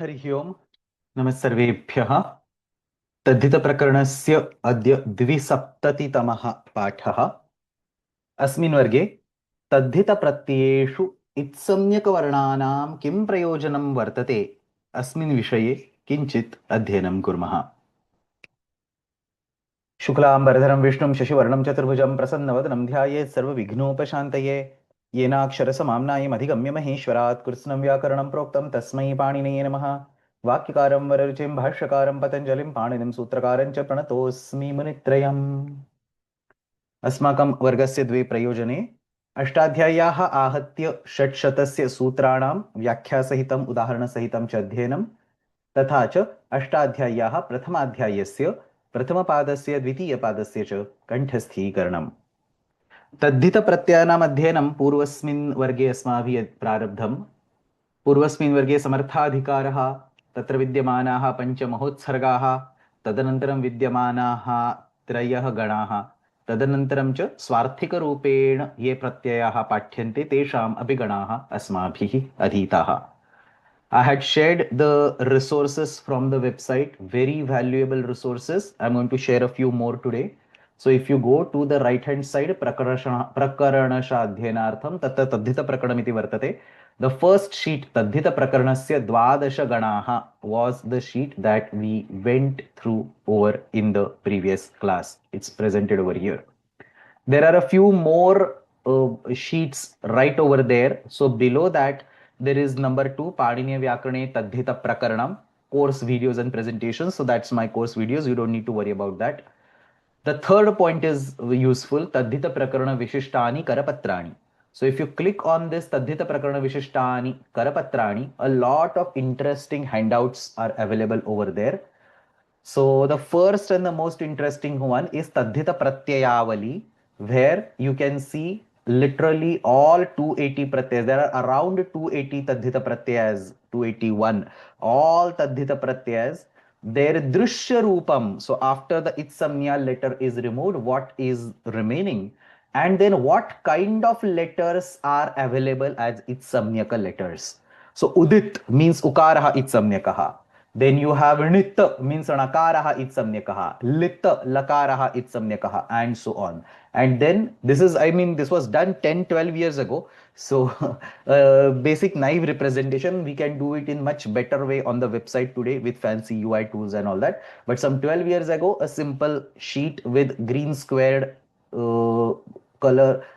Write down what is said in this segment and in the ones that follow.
हरिः ओम् नमः सर्वेभ्यः। तद्धितप्रकरणस्य अद्य 270तमः पाठः। अस्मिन् वर्गे तद्धितप्रत्ययेषु इत्संज्ञकवर्णानां किं प्रयोजनं वर्तते अस्मिन् विषये किञ्चित् अध्ययनं कुर्मः। शुक्लाम्बरधरं विष्णुं शशिवर्णं चतुर्भुजं प्रसन्नवदनं ध्यायेत् सर्वविघ्नोपशान्तये। येनाक्षरसमाम्नायम् अधिगम्य महेश्वरात् कृत्स्नं व्याकरणं प्रोक्तं तस्मै पाणिनये नमः। वाक्यकारं वररुचिं भाष्यकारं पतञ्जलिं पाणिनिं सूत्रकारं च प्रणतोऽस्मि मुनित्रयम्। अस्माकं वर्गस्य द्वे प्रयोजने अष्टाध्याय्याः आहत्य षट्शतस्य सूत्राणां व्याख्यासहितम् उदाहरणसहितं च अध्ययनं, तथा च अष्टाध्याय्याः प्रथमाध्यायस्य प्रथमपादस्य द्वितीयपादस्य च कण्ठस्थीकरणम्। तद्धितप्रत्ययानाम् अध्ययनं पूर्वस्मिन् वर्गे अस्माभिः प्रारब्धम्। पूर्वस्मिन् वर्गे समर्थाधिकारः, तत्र विद्यमानाः पञ्चमहोत्सर्गाः, तदनन्तरं विद्यमानाः त्रयः गणाः, तदनन्तरं च स्वार्थिकरूपेण ये प्रत्ययाः पाठ्यन्ते तेषाम् अपि गणाः अस्माभिः अधीताः. I had shared the resources from the website, very valuable resources. I'm going to share a few more today. So if you go to the right hand side, prakaranasha adhyanartham tatta tadhita prakaranam iti vartate. The first sheet, tadhita prakaranasya dvadasha ganaha, was the sheet that we went through over in the previous class. It's presented over here. There are a few more sheets right over there. So below that, there is number 2, Paniniya Vyakarane Tadhita Prakaranam, course videos and presentations. So that's my course videos. You don't need to worry about that. The third point is useful, Tadhita Prakarana Vishishtani Karapatrani. So if you click on this Tadhita Prakarana Vishishtani Karapatrani, a lot of interesting handouts are available over there. So the first and the most interesting one is Tadhita Pratyayavali, where you can see literally all 280 pratyayas. There are around 280 Tadhita Pratyayas, 281. All Tadhita Pratyayas. Their Drishya Rupam. So after the Itsamya letter is removed, what is remaining? And then what kind of letters are available as Itsamyaka letters? So Udit means Ukaraha Itsamyakaha. Then you have Nit means Nakaraha Itsamyakaha, Lit Lakaraha Itsamyakaha, and so on. And then this is, I mean, this was done 10-12 years ago. So basic naive representation, we can do it in much better way on the website today with fancy UI tools and all that. But some 12 years ago, a simple sheet with green squared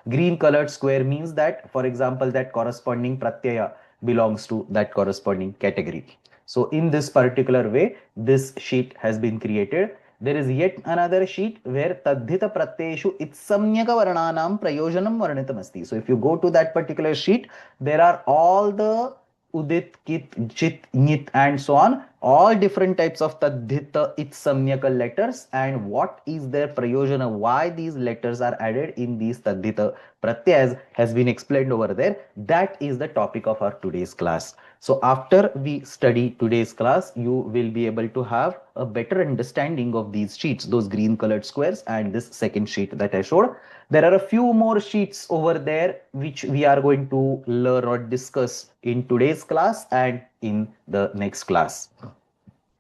green colored square means that, for example, that corresponding pratyaya belongs to that corresponding category. So in this particular way, this sheet has been created. There is yet another sheet where tadhita pratyeshu itsamyaka varnanam prayojanam varnitam asti. So if you go to that particular sheet, there are all the udit, kit, chit, nit, and so on, all different types of tadhita itsamyaka letters, and what is their prayojana, why these letters are added in these tadhita pratyas has been explained over there. That is the topic of our today's class. So after we study today's class, you will be able to have a better understanding of these sheets, those green colored squares, and this second sheet that I showed. There are a few more sheets over there which we are going to learn or discuss in today's class and in the next class.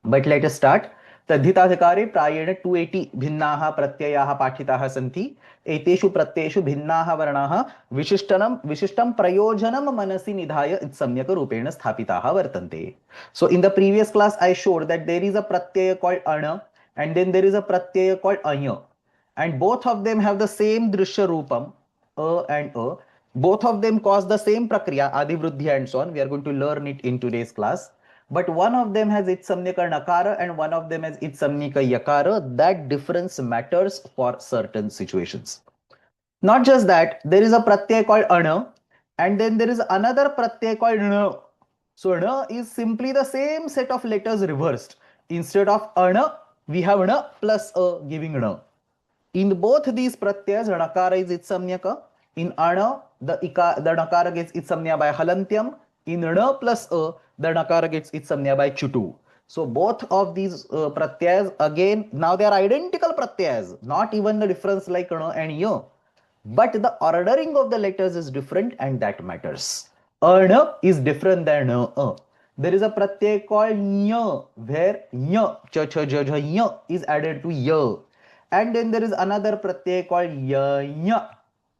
But let us start. तद्धिताधिकारे प्रायेण 280 भिन्नाः प्रत्ययाः पाठिताः सन्ति. एतेषु प्रत्ययेषु भिन्नाः वर्णाः विशिष्टं प्रयोजनं मनसि निधाय सम्यक् स्थापिताः वर्तन्ते. So in the previous class I showed that there is a pratyaya called ana and then there is a pratyaya called anya, and both of them have the same drishya rupam, and a. Both of them cause the same prakriya, adivruddhi and so on. We are going to learn it in today's class. But one of them has itsamnika nakara and one of them has itsamnika yakara. That difference matters for certain situations. Not just that, there is a pratyay called ana and then there is another pratyay called na. So na is simply the same set of letters reversed. Instead of ana, we have na plus a giving na. In both these pratyas, nakara is itsamyaka. In ana, the nakara gets itsamnya by halantyam. In na plus a, the nakara gets itsamnya by chutu. So both of these pratyas, again, now they are identical pratyas, not even the difference like na and ya. But the ordering of the letters is different and that matters. Ana is different than na. There is a pratyay called nya, where nya, ch, ch, j, j, nya is added to ya. And then there is another pratyay called ya, nya,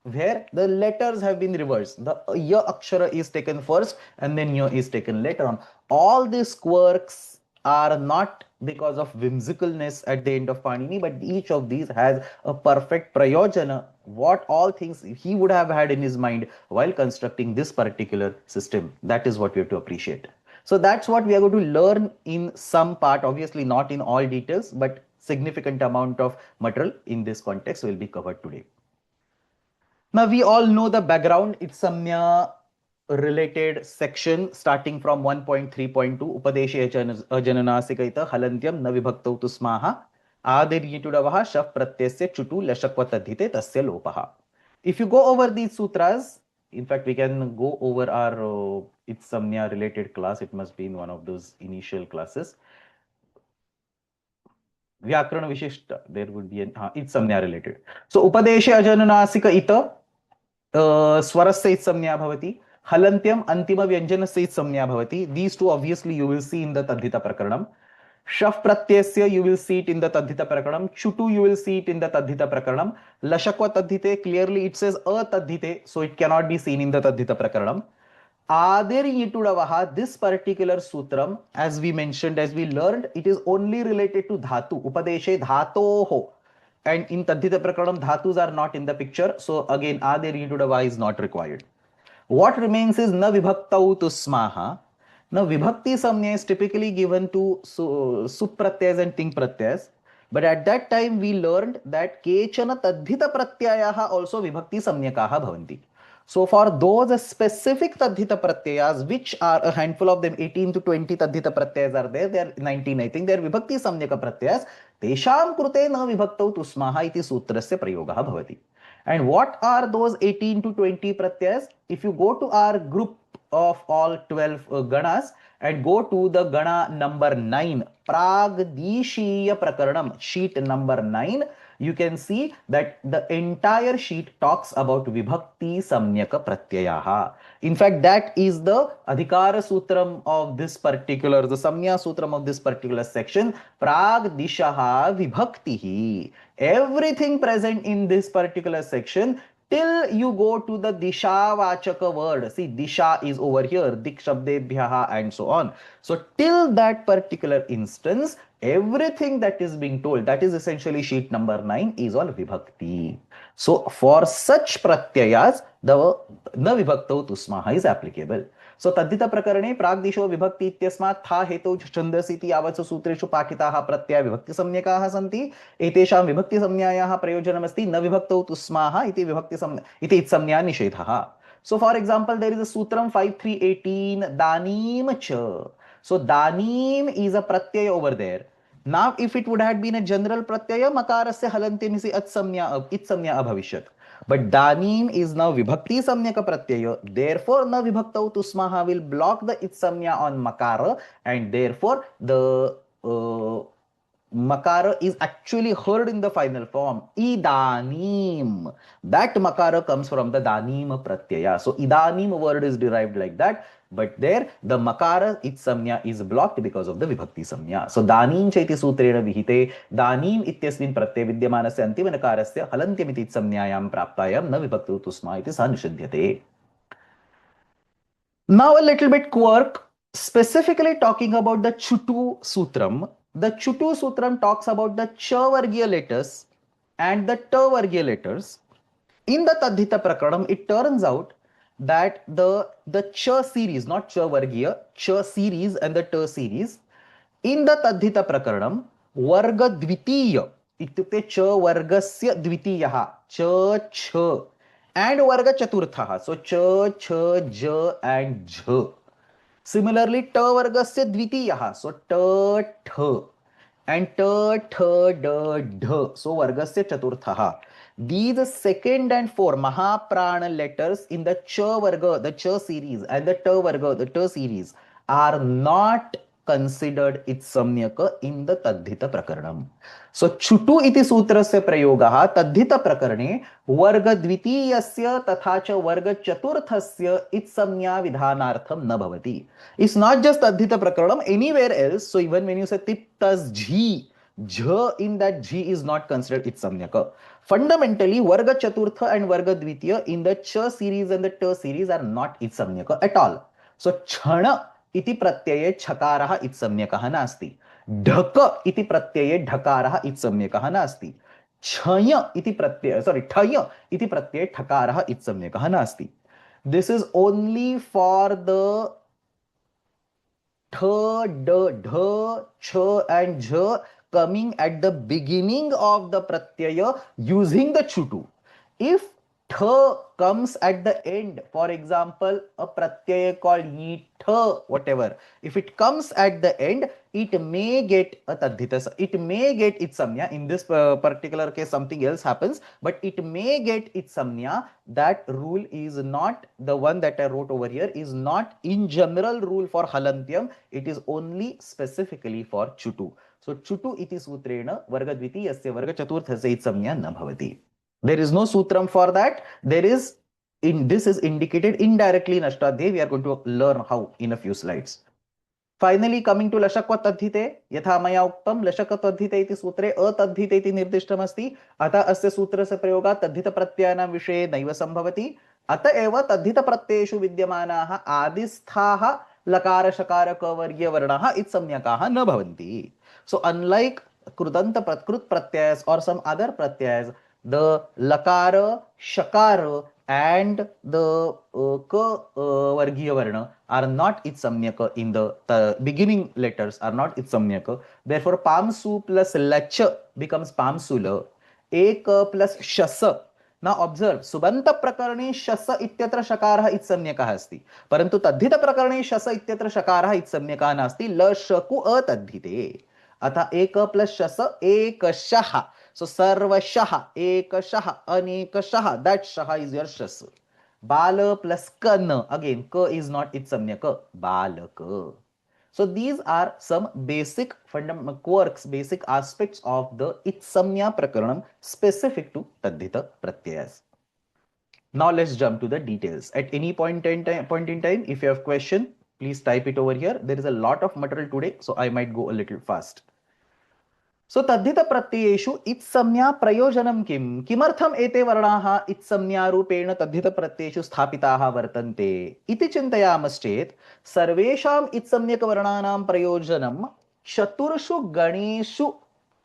where the letters have been reversed. The ya akshara is taken first and then ya is taken later on. All these quirks are not because of whimsicalness at the end of Panini, but each of these has a perfect prayojana, what all things he would have had in his mind while constructing this particular system. That is what we have to appreciate. So that's what we are going to learn in some part, obviously not in all details, but significant amount of material in this context will be covered today. Now we all know the background. It's Samya related section starting from 1.3.2 Upadeshe ajananasikita halantyam na vibhaktau tu smaha adiryitudavah shaf pratyasya chutu lashakvatadhite tasya lopaha. If you go over these sutras, in fact, we can go over our It's Samya related class. It must be in one of those initial classes. Vyakarana Vishishta, there would be an It's Samya related. So Upadeshe ajananasika ita स्वरस्य संज्ञा भवति हलन्त्यम अंतिम व्यंजनस्य संज्ञा भवति. These two obviously you will see in the तद्धित प्रकरणम. शफ प्रत्ययस्य you will see it in the तद्धित प्रकरणम. चुटु you will see it in the तद्धित प्रकरणम. लशक्व तद्धिते clearly it says अतद्धिते, so it cannot be seen in the तद्धित प्रकरणम. Adir yitudavaha, this particular sutram, as we mentioned, as we learned, it is only related to dhatu. Upadeshe dhatoho. And in Tadhita Prakaranam, dhatus are not in the picture. So again, Adir Yitudava is not required. What remains is Na Vibhaktau Tusmaha. Now, Vibhakti Samnya is typically given to Supratyas and Ting Pratyas. But at that time, we learned that Kechana Tadhita Pratyayaha also Vibhakti Samnyakaha Bhavanti. So for those specific Tadhita Pratyayas, which are a handful of them, 18 to 20 Tadhita Pratyayas are there, they are 19 I think, they are Vibhakti Samnyaka Pratyayas, Tesham Krute Na Vibhaktau Tusmaha iti Sutrasya Prayogaha Bhavati. And what are those 18 to 20 Pratyayas? If you go to our group of all 12 Ganas and go to the Gana number 9, Pragdishiya Prakaranam, sheet number 9, you can see that the entire sheet talks about Vibhakti Samnyaka Pratyayaha. In fact, that is the Adhikara Sutram of this particular, the Samnya Sutram of this particular section, Pragdishaha Vibhaktihi. Everything present in this particular section till you go to the Disha Vachaka word. See, Disha is over here, Dik Shabdebhyaha and so on. So till that particular instance, everything that is being told, that is essentially sheet number 9, is all Vibhakti. So for such Pratyayas, the Na Vibhaktau Tusmaha is applicable. So Tadhita Prakarane Pragdisho Vibhakti Ityasmat Tha Hetu Chandasiti Yavatsu Sutreshu Pakitaha Pratyaya Vibhakti Samnyakaha Santi Etesham Vibhakti Samnyayaha Prayojanamasti Na Vibhaktau Tusmaha iti Vibhakti Samnya iti Samnya Nishedhaha. So for example, there is a Sutram 5318 Danim Cha. So Danim is a Pratyaya over there. Now if it would have been a general Pratyaya, Makarasya Halantimisi It Samnya Abhavishyat. But Danim is now Vibhakti Samnyaka Pratyaya. Therefore, Na Vibhaktau Tusmaha will block the It Samnya on Makara, and therefore the Makara is actually heard in the final form. Idanim. That Makara comes from the Danim Pratyaya. So Idanim word is derived like that. But there, the Makara, its Samnya, is blocked because of the Vibhakti Samnya. So Danim chaiti sutrena vihite, Danim ityasmin pratyaya vidyamanasya antima nakarasya halantyam iti samnyayam praptayam na vibhaktu tusma iti sanishadhyate. Now a little bit quirk, specifically talking about the Chutu Sutram. The Chutu Sutram talks about the Cha-vargiya letters and the Ta-vargiya letters. In the Tadhita Prakaranam, it turns out that the Cha series, not Cha-vargiya, Cha series and the Ta series, in the Tadhita Prakaranam, Varga Dvitiya, ityukte Cha Vargasya Dvitiyaha, Cha, Cha, and Varga Chaturthaha, so Cha, Cha, Ja, and Jha. Similarly, Ta Vargasya Dvitiyaha, so Ta, Tha, and Ta, Tha, Da, Dha, so Vargasya Chaturthaha. These second and four Mahaprana letters in the Cha Varga, the Cha series, and the Ta Varga, the Ta series, are not considered itsamyaka in the taddhita prakaranam. So chutu iti sutrasya prayogaha taddhita prakarane वर्ग द्वितीयस्य तथा च वर्ग चतुर्थस्य itsamnya vidhanartham na bhavati. It's not just taddhita prakaranam, anywhere else. So even when you say tiptas jhi, jha in that jhi is not considered itsamyaka. Fundamentally, Varga Chaturtha and Varga Dvitiya in the Cha series and the Ta series are not itsamyaka at all. So Chhana iti pratyaya Chakaraha itsamyakaha nasti. Dhaka iti pratyaya Dhakaraha itsamyakaha nasti. Chhaya iti pratyaya, Thaya iti pratyaya Thakaraha itsamyakaha nasti. This is only for the th, d, dh, ch and jh coming at the beginning of the pratyaya using the chutu. If th comes at the end, for example, a pratyaya called yi th, whatever, if it comes at the end, it may get a tadhita, it may get its samnya. In this particular case, something else happens, but it may get its samnya. That rule is not the one that I wrote over here, is not in general rule for halantyam. It is only specifically for chutu. So chutu iti sutrena varga dvitiyasya varga chaturthasya it samnya na bhavati. There is no sutram for that. There is this is indicated indirectly in Ashtadhyayi. We are going to learn how in a few slides. Finally, coming to लशक्व तद्धिते, यथा मया उक्तं लशक तद्धिते इति सूत्रे अतद्धिते इति निर्दिष्टमस्ति. अतः अस्य सूत्रस्य प्रयोगात् तद्धितप्रत्ययानां विषये नैव सम्भवति. अत एव तद्धितप्रत्ययेषु विद्यमानाः आदिस्थाः लकार शकार कवर्गीयवर्णाः इत्संज्ञकाः न भवन्ति. So unlike कृदंत कृत प्रत्ययs or some other pratyayas, the lakara, shakara and the ka vargiya varna are not itsamyaka in the beginning letters are not itsamyaka. Therefore, pamsu plus lach becomes pamsula. Ek plus shasa. Now observe, subanta prakarane shasa ityatra shakarah itsamyakah asti. Parantu tadhita prakarane shasa ityatra shakarah itsamyakah nasti. La shaku atadhite. अतः एक plus शस एकशः. So sarvashah, ekashah, anekashah. That shah is your shas. Bala plus kana. Again, ka is not itsamyaka. Balaka. So these are some basic fundamental quirks, basic aspects of the itsamya prakaranam specific to tadhita pratyayas. Now let's jump to the details. At any point in time, if you have question, please type it over here. There is a lot of material today, so I might go a little fast. So तद्धित प्रत्ययेषु इत्संज्ञा प्रयोजनं किम किमर्थम एते वर्णाः इत्संज्ञा रूपेण तद्धित प्रत्ययेषु स्थापिताः वर्तन्ते इति चिन्तयामश्चेत् सर्वेषाम् इत्संज्ञक वर्णानां प्रयोजनं चतुर्षु गणेषु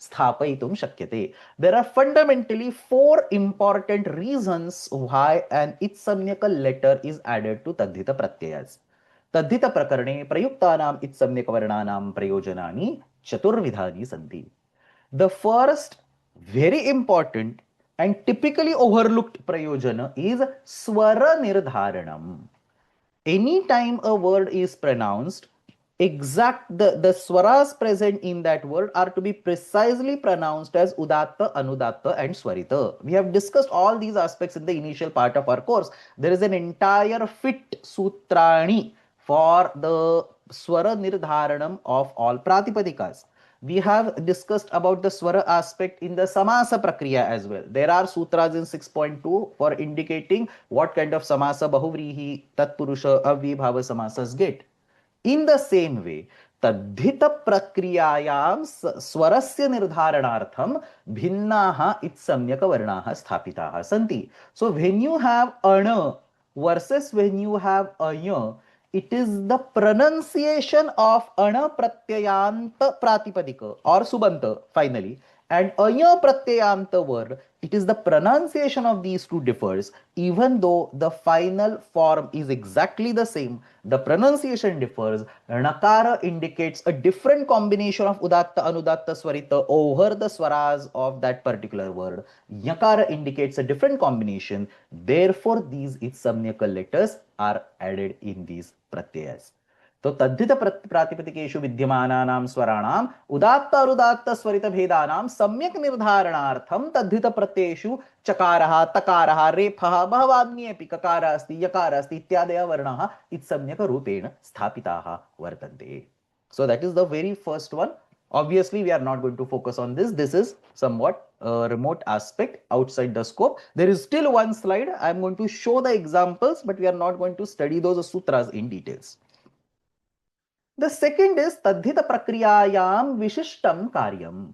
स्थापयितुं शक्यते. There are fundamentally four important reasons why an इत्संज्ञक letter is added to तद्धित प्रत्ययस्. तद्धित प्रकरणे प्रयुक्तानाम् इत्संज्ञक वर्णानां प्रयोजनानि चतुर्विधानि सन्ति. The first very important and typically overlooked prayojana is swara nirdharanam. Anytime a word is pronounced, the swaras present in that word are to be precisely pronounced as udatta, anudatta and swarita. We have discussed all these aspects in the initial part of our course. There is an entire fit sutrani for the swara nirdharanam of all pratipadikas. We have discussed about the swara aspect in the samasa prakriya as well. There are sutras in 6.2 for indicating what kind of samasa, bahuvrihi, tatpurusha, avyibhava samasas get. In the same way, तद्धित प्रक्रियायां स्वरस्य निर्धारणार्थम भिन्नाः इत्संज्ञक वर्णाः स्थापिताः सन्ति. So when you have ana versus when you have aya, it is the pronunciation of ana pratyayanta pratipadika or subanta finally, and aya pratyayanta word, it is the pronunciation of these two differs. Even though the final form is exactly the same, the pronunciation differs. Nakara indicates a different combination of udatta, anudatta, swarita over the swaras of that particular word. Yakara indicates a different combination. Therefore, these itsamyaka letters are added in these pratyayas. तो तद्धित प्रातिपदिकेषु विद्यमानानां स्वराणाम् उदात्त अनुदात्त स्वरित भेदानां सम्यक् निर्धारणार्थं तद्धित प्रत्ययेषु चकारः, तकारः, रेफः, बहवान्येऽपि ककारः अस्ति, यकारः अस्ति इत्यादयः वर्णाः इत्सम्यक् रूपेण स्थापिताः वर्तन्ते. So that is the very first one. Obviously, we are not going to focus on this. This is somewhat a remote aspect outside the scope. There is still one slide. I am going to show the examples, but we are not going to study those sutras in details. The second is तद्धित प्रक्रियायां विशिष्टं कार्यम्.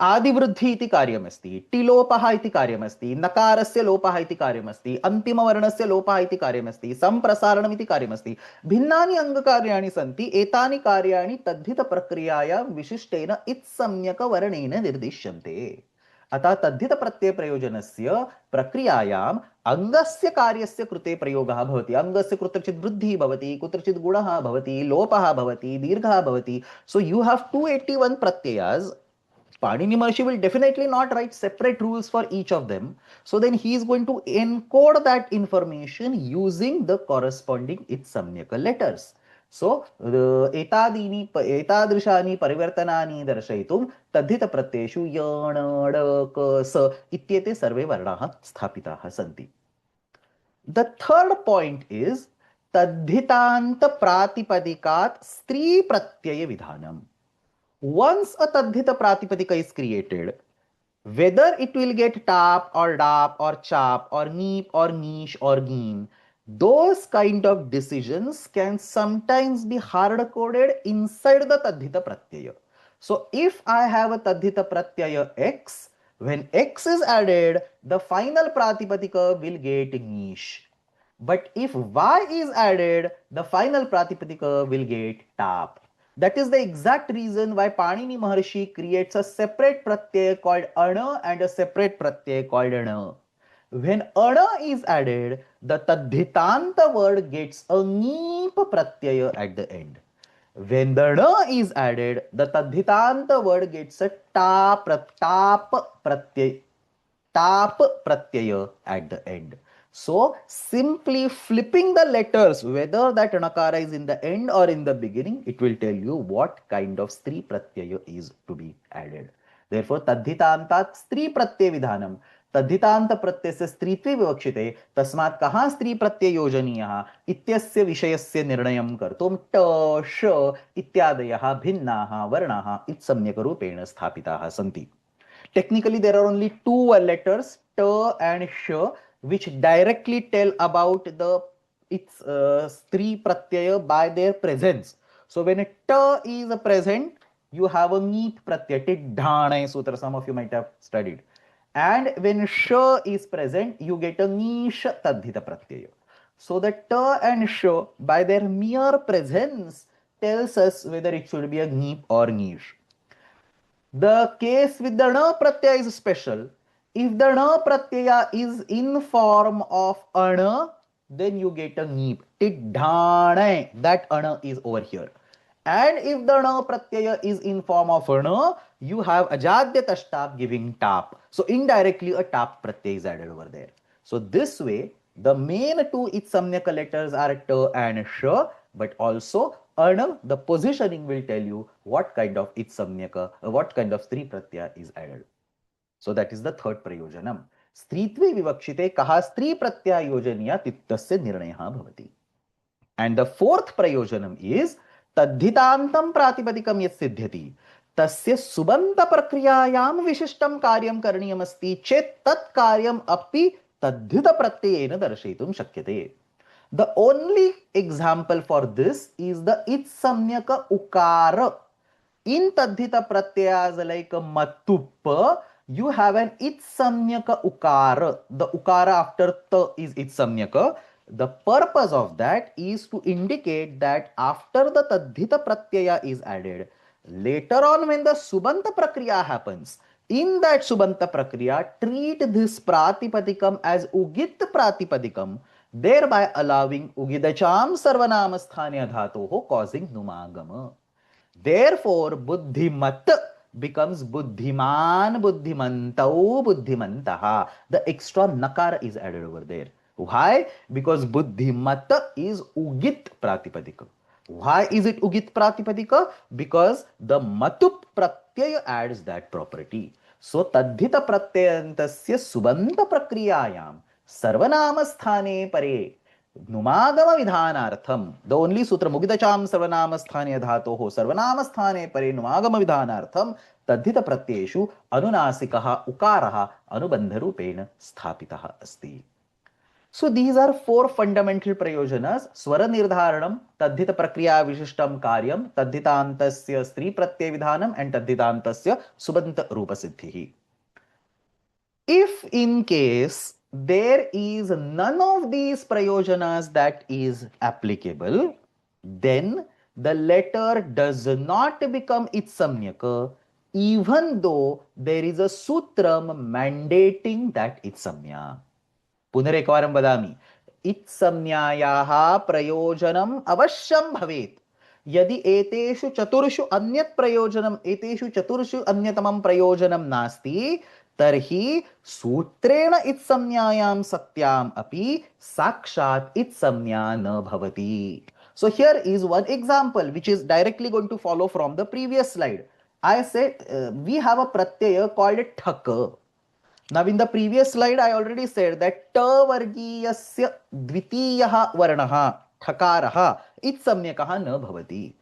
आदिवृद्धि इति कार्यमस्ति, टिलोपः इति कार्यमस्ति, नकारस्य लोपः इति कार्यमस्ति, अन्तिमवर्णस्य लोपः इति कार्यमस्ति, सम्प्रसारणम् इति कार्यमस्ति. भिन्नानि अङ्गकार्याणि सन्ति. एतानि कार्याणि तद्धित प्रक्रियायां विशिष्टेन इत्सम्यक वर्णेन निर्दिश्यन्ते. अतः तद्धित प्रत्यय प्रयोजनस्य प्रक्रियायाम् अंगस्य कार्यस्य कृते प्रयोगः भवति. अंगस्य कुत्रचित् वृद्धिः भवति, कुत्रचित् गुणः भवति, लोपः भवति, दीर्घः भवति. So you have 281 pratyayas. Panini Maharishi will definitely not write separate rules for each of them. So then he is going to encode that information using the corresponding itsamyaka letters. So एतादृशानि परिवर्तनानि दर्शयितुं तद्धित प्रत्ययेषु यण ड क स इत्येते सर्वे वर्णाः स्थापिताः सन्ति. The third point is तद्धितान्त प्रातिपदिकात् स्त्री प्रत्यय विधानम. Once a tadhita pratipadika is created, whether it will get tap or dap or chap or neep or niche or geen, those kind of decisions can sometimes be hard coded inside the tadhita pratyaya. So if I have a tadhita pratyaya x, when x is added, the final pratipadika will get niche. But if y is added, the final pratipadika will get tap. That is the exact reason why Panini Maharishi creates a separate pratyay called ana and a separate pratyay called ana. When ana is added, the tadhitanta word gets a neep pratyaya at the end. When the na is added, the tadhitanta word gets a tap pratyaya at the end. So simply flipping the letters, whether that nakara is in the end or in the beginning, it will tell you what kind of stri pratyaya is to be added. Therefore, tadhitantat stri pratyay vidhanam. तद्धितांत प्रत्ययस्य स्त्रीत्वे विवक्षिते तस्मात् कः स्त्री प्रत्यय योजनीयः इत्यस्य विषयस्य निर्णयं कर्तुं ट श इत्यादयः भिन्नाः वर्णाः इत्सम्यकरूपेण स्थापिताः सन्ति. Technically, there are only two letters, t and sh, which directly tell about the its stri pratyaya by their presence. So when a t is present, you have a neep pratyaya, tit dhane sutra, some of you might have studied. And when sh is present, you get a nish tadhita pratyaya. So the t and sh by their mere presence tells us whether it should be a neep or nish. The case with the na pratyaya is special. If the na pratyaya is in form of ana, then you get a neep. Tit dhane, that ana is over here. And if the na pratyaya is in form of ana, you have ajadya tashtap giving tap. So indirectly a tap pratyaya is added over there. So this way, the main two itsamyaka letters are t and sh, but also ana, the positioning will tell you what kind of itsamyaka, what kind of stri pratyaya is added. So that is the third prayojanam. Stritve vivakshite kaha stri pratyaya yojaniya tittasya nirnayah bhavati. And the fourth prayojanam is तद्धितान्तं प्रातिपदिकं यत् सिद्ध्यति तस्य सुबन्त प्रक्रियायां विशिष्टं कार्यं करणीयमस्ति चेत् तत् कार्यम् अपि तद्धित प्रत्ययेन दर्शयितुं शक्यते. The only example for this is the itsamyaka ukara. In tadhita pratyayas like matup, you have an itsamyaka ukara. The ukara after ta is itsamyaka. The purpose of that is to indicate that after the tadhita pratyaya is added, later on when the subanta prakriya happens, in that subanta prakriya, treat this pratipadikam as ugit pratipadikam, thereby allowing ugidacham sarvanama sthanya dhatoho causing numagama. Therefore, buddhimat becomes buddhiman, buddhimantau, buddhimantaha. The extra nakara is added over there. Why? Because buddhimata is ugit pratipadika. Why is it ugit pratipadika? Because the matup pratyaya adds that property. So tadhita pratyayantasya subanta prakriyayam sarvanama sthane pare नुमागम विधानार्थम, the only sutra, मुगितचाम सर्वनाम स्थाने धातोः सर्वनाम स्थाने परे नुमागम विधानार्थम तद्धित प्रत्ययेषु अनुनासिकः उकारः अनुबंध रूपेण स्थापितः अस्ति. So these are four fundamental prayojanas: swara nirdharanam, tadhita prakriya vishishtam karyam, tadhitantasya stri pratyay vidhanam, and tadhitantasya subanta rupa siddhihi. If in case there is none of these prayojanas that is applicable, then the letter does not become itsamyaka, even though there is a sutram mandating that itsamya. पुनरेकवारं वदामि, इत्संज्ञायाः प्रयोजनम् अवश्यं भवेत्. यदि एतेषु चतुर्षु अन्यत् प्रयोजनम्, एतेषु चतुर्षु अन्यतमं प्रयोजनं नास्ति, तर्हि सूत्रेण इत्संज्ञायां सत्याम् अपि साक्षात् इत्संज्ञा न भवति. So here is one example which is directly going to follow from the previous slide. I said we have a pratyaya called thaka. Now in the previous slide I already said that ta vargiyasya dvitiyah varnah thakarah itsamyakah na bhavati.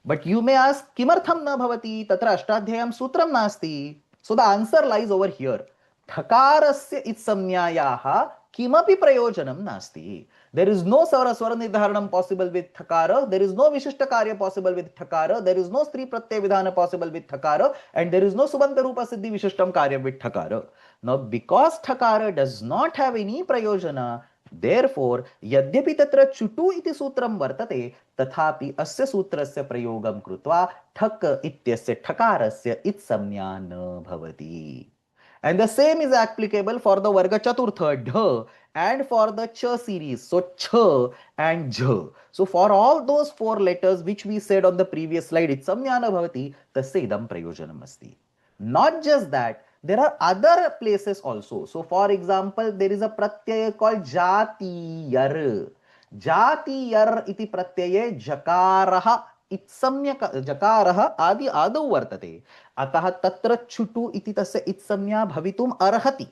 But you may ask, kimartham na bhavati? Tatra ashtadhyayam sutram nasti. So the answer lies over here. Thakarasya itsamnyayaha kimapi prayojanam nasti. There is no swara nidharanam possible with thakara. There is no vishishta karya possible with thakara. There is no stri pratyay vidhana possible with thakara. And there is no subanta rupa siddhi vishishtam karya with thakara. Now because thakara does not have any prayojana, therefore यद्यपि तत्र चुटु इति सूत्रं वर्तते, तथापि अस्य सूत्रस्य प्रयोगं कृत्वा ठक इत्यस्य ठकारस्य इत्संज्ञा न भवति. And the same is applicable for the varga chaturtha dha and for the cha series, so ch and jh. So for all those four letters which we said on the previous slide, itsamya na bhavati, tasya idam prayojanam asti. Not just that, there are other places also. So for example, there is a pratyaya called jatiyar. Jatiyar iti pratyaye jakaraha इत्सम्यक जकारः आदि आदौ वर्तते, अतः तत्र छुटु इति तस्य इत्संज्ञा भवितुम् अर्हति,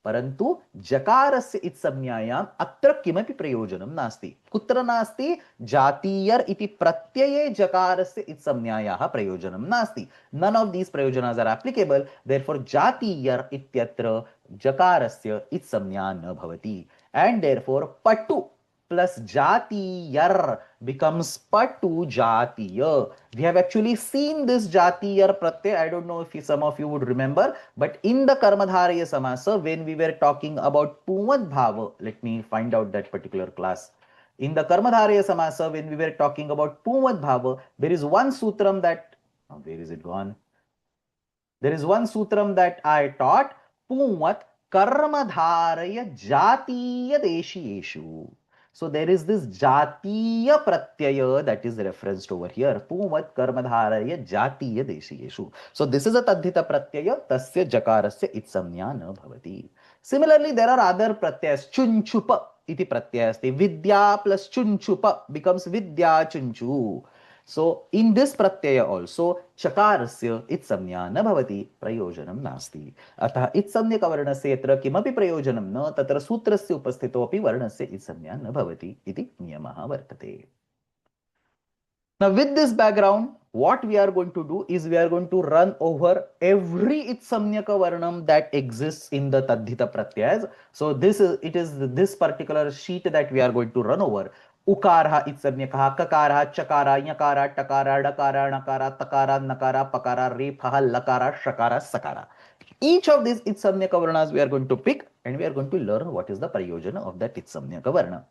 परन्तु जकारस्य इत्संज्ञायाम् अत्र किमपि प्रयोजनं नास्ति. कुत्र नास्ति? जातीयर इति प्रत्यये जकारस्य इत्संज्ञायाः प्रयोजनं नास्ति. नन ऑफ दीस् प्रयोजनास् आर एप्लिकेबल, देयरफॉर जातीयर इत्यत्र जकारस्य इत्संज्ञा न भवति. एंड देयरफॉर पटु plus jatiyar becomes patu jatiya. We have actually seen this jatiyar pratyay. I don't know if some of you would remember, but in the karmadharaya samasa, when we were talking about pumat bhava, let me find out that particular class. In the karmadharaya samasa, when we were talking about pumat bhava, there is one sutram that, oh, where is it gone? There is one sutram that I taught, pumat karmadharaya jatiya deshiyeshu. So there is this jatiya pratyaya that is referenced over here. Pumat karmadharaya jatiya deshiyeshu. So this is a tadhita pratyaya, tasya jakarasya itsamnya na bhavati. Similarly, there are other pratyayas. Chunchupa iti pratyayasti. Vidya plus chunchupa becomes vidya chunchu. So in this pratyaya also chakarasya itsamnya na bhavati, prayojanam nasti. अतः इत्संज्ञक वर्णस्य यत्र किमपि प्रयोजनं न, तत्र सूत्रस्य उपस्थितोऽपि वर्णस्य इत्संज्ञा न भवति इति नियमः वर्तते. Now with this background, what we are going to do is we are going to run over every itsamnyaka varnam that exists in the tadhita pratyayas. So it is this particular sheet that we are going to run over. उकारः इत्संज्ञकः, ककारः, चकारः, यकारः, टकारः, डकारः, नकारः, तकारः, नकारः, पकारः, रेफः, लकारः, शकारः, सकारः. Each of these itsamnyaka varnas we are going to pick and we are going to learn what is the prayojana of that itsamnyaka varna.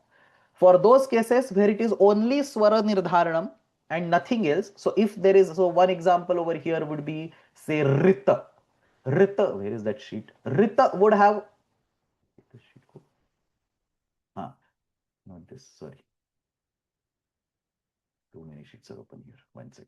For those cases where it is only swara nirdharanam and nothing else, so if there is, so one example over here would be say rita. Rita, where is that sheet? Rita would have, not this, sorry. Too many sheets are open here. One second.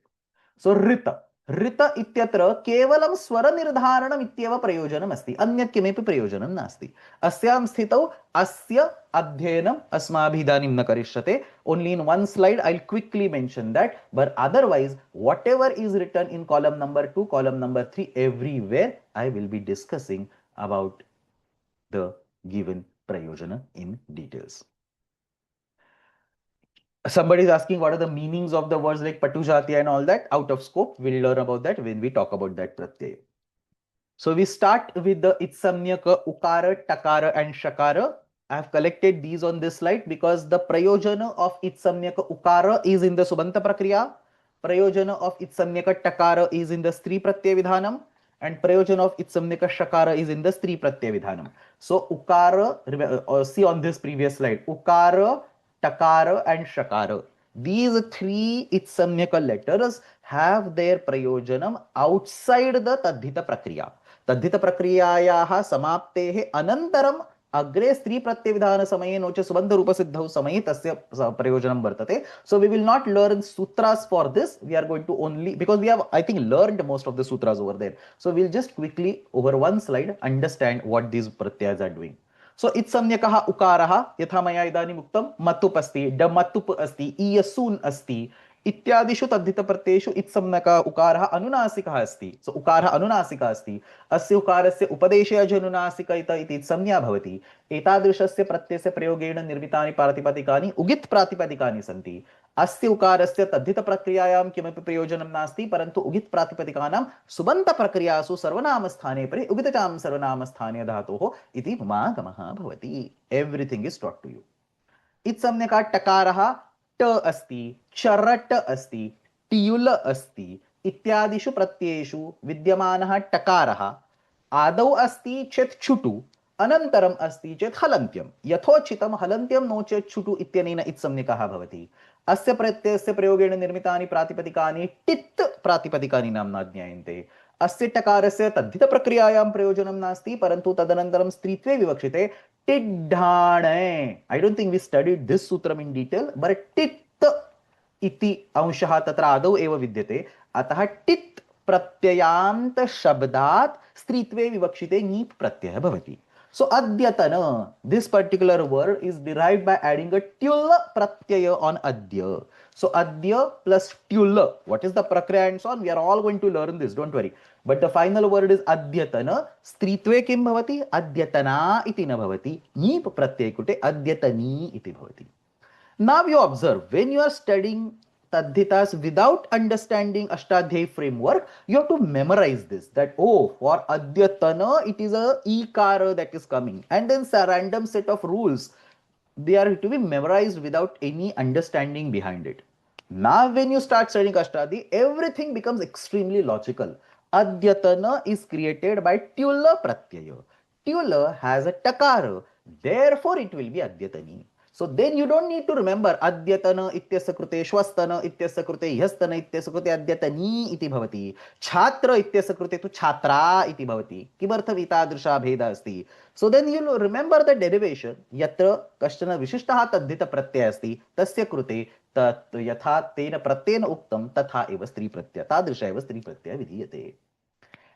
So Rita. Rita ityatra kevalam swara nirdharanam ityeva prayojanam asti. Anyat kimepi prayojanam nasti. Asyam sthitau asya adhyenam asmabhi idanim na karishyate. Only in one slide I'll quickly mention that. But otherwise, whatever is written in column number 2, column number 3, everywhere I will be discussing about the given prayojana in details. Somebody is asking what are the meanings of the words like patujati and all that. Out of scope. We'll learn about that when we talk about that pratyaya. So we start with the itsamnyaka, ukara, takara, and shakara. I have collected these on this slide because the prayojana of itsamnyaka ukara is in the subanta prakriya. Prayojana of itsamnyaka takara is in the stri pratyaya vidhanam. And prayojana of itsamnyaka shakara is in the stri pratyaya vidhanam. So ukara, see on this previous slide, ukara, takara, and shakara. These three itsamnyaka letters have their prayojanam outside the tadhita prakriya. तद्धित प्रक्रियायाः समाप्तेः अनन्तरम् अग्रे स्त्री प्रत्यय विधान समये no च सुबन्ध रूप सिद्धौ समये तस्य प्रयोजनं वर्तते. So we will not learn sutras for this. We are going to only, because we have I think learned most of the sutras over there. So we'll just quickly over one slide understand what these pratyayas are doing. So इत्संज्ञकः उकारः यथा मया इदानीम् उक्तं मतुप् अस्ति, डमतुप् अस्ति, इयसून् अस्ति इत्यादिषु तद्धित प्रत्ययेषु इत्संज्ञकः उकारः अनुनासिकः अस्ति. सो उकारः अनुनासिकः अस्ति. अस्य उकारस्य उपदेशे अजनुनासिकः इति संज्ञा भवति. एतादृशस्य प्रत्ययस्य प्रयोगेण निर्मितानि प्रातिपदिकानि उगित् प्रातिपदिकानि सन्ति. अस्य उकारस्य तद्धित प्रक्रियायां किमपि प्रयोजनं नास्ति, परन्तु उगित् प्रातिपदिकानां सुबन्त प्रक्रियासु सर्वनाम स्थाने परे उगितचां सर्वनाम स्थाने धातोः इति समागमः भवति. Everything is taught to you. इत्संज्ञका टकारः ट अस्ति, चरट अस्ति, टियुल अस्ति इत्यादिषु प्रत्ययेषु विद्यमानः टकारः आदौ अस्ति चेत् छुटु, अनन्तरम् अस्ति चेत् हलन्त्यं. यथोचितं हलन्त्यं नो चेत् छुटु इत्यनेन इत्संज्ञकः भवति. अस्य प्रत्ययस्य प्रयोगेण निर्मितानि प्रातिपदिकानि टित् प्रातिपदिकानि नाम्ना ज्ञायन्ते. अस्य टकारस्य तद्धित प्रक्रियायां प्रयोजनं नास्ति, परन्तु तदनन्तरं स्त्रीत्वे विवक्षिते टिड्ढाणे. I don't think we studied this sutram in detail, but टित् इति अंशः तत्र आदौ एव विद्यते. अतः टित् प्रत्ययान्त शब्दात् स्त्रीत्वे विवक्षिते नीप् प्रत्ययः भवति. So adyatana, this particular word is derived by adding a tyul pratyaya on adya. So adya plus tyul. What is the prakriya and so on? We are all going to learn this, don't worry. But the final word is adyatana. Stritve kim bhavati? Adyatana iti na bhavati. Neep pratyaya kute adyatani iti bhavati. Now you observe, when you are studying tadhitas without understanding Ashtadhyayi framework, you have to memorize this, that oh, for adyatana it is a ikara that is coming, and then a random set of rules. They are to be memorized without any understanding behind it. Now when you start studying Ashtadhyayi, everything becomes extremely logical. Adyatana is created by tyula pratyaya. Tyula has a takara, therefore it will be adyatani. So then you don't need to remember adyatana ityasya krute shwastana ityasya krute yastana ityasya krute adyatani iti bhavati. Chhatra ityasya krute tu chhatra iti bhavati. Kimartham etadrisha bheda asti. So then you will remember the derivation. Yatra kashchana vishishtaha tadhita pratyaya asti tasya krute tat yatha tena pratyena uktam tatha eva stri pratyaya tadrisha eva stri pratyaya vidhiyate.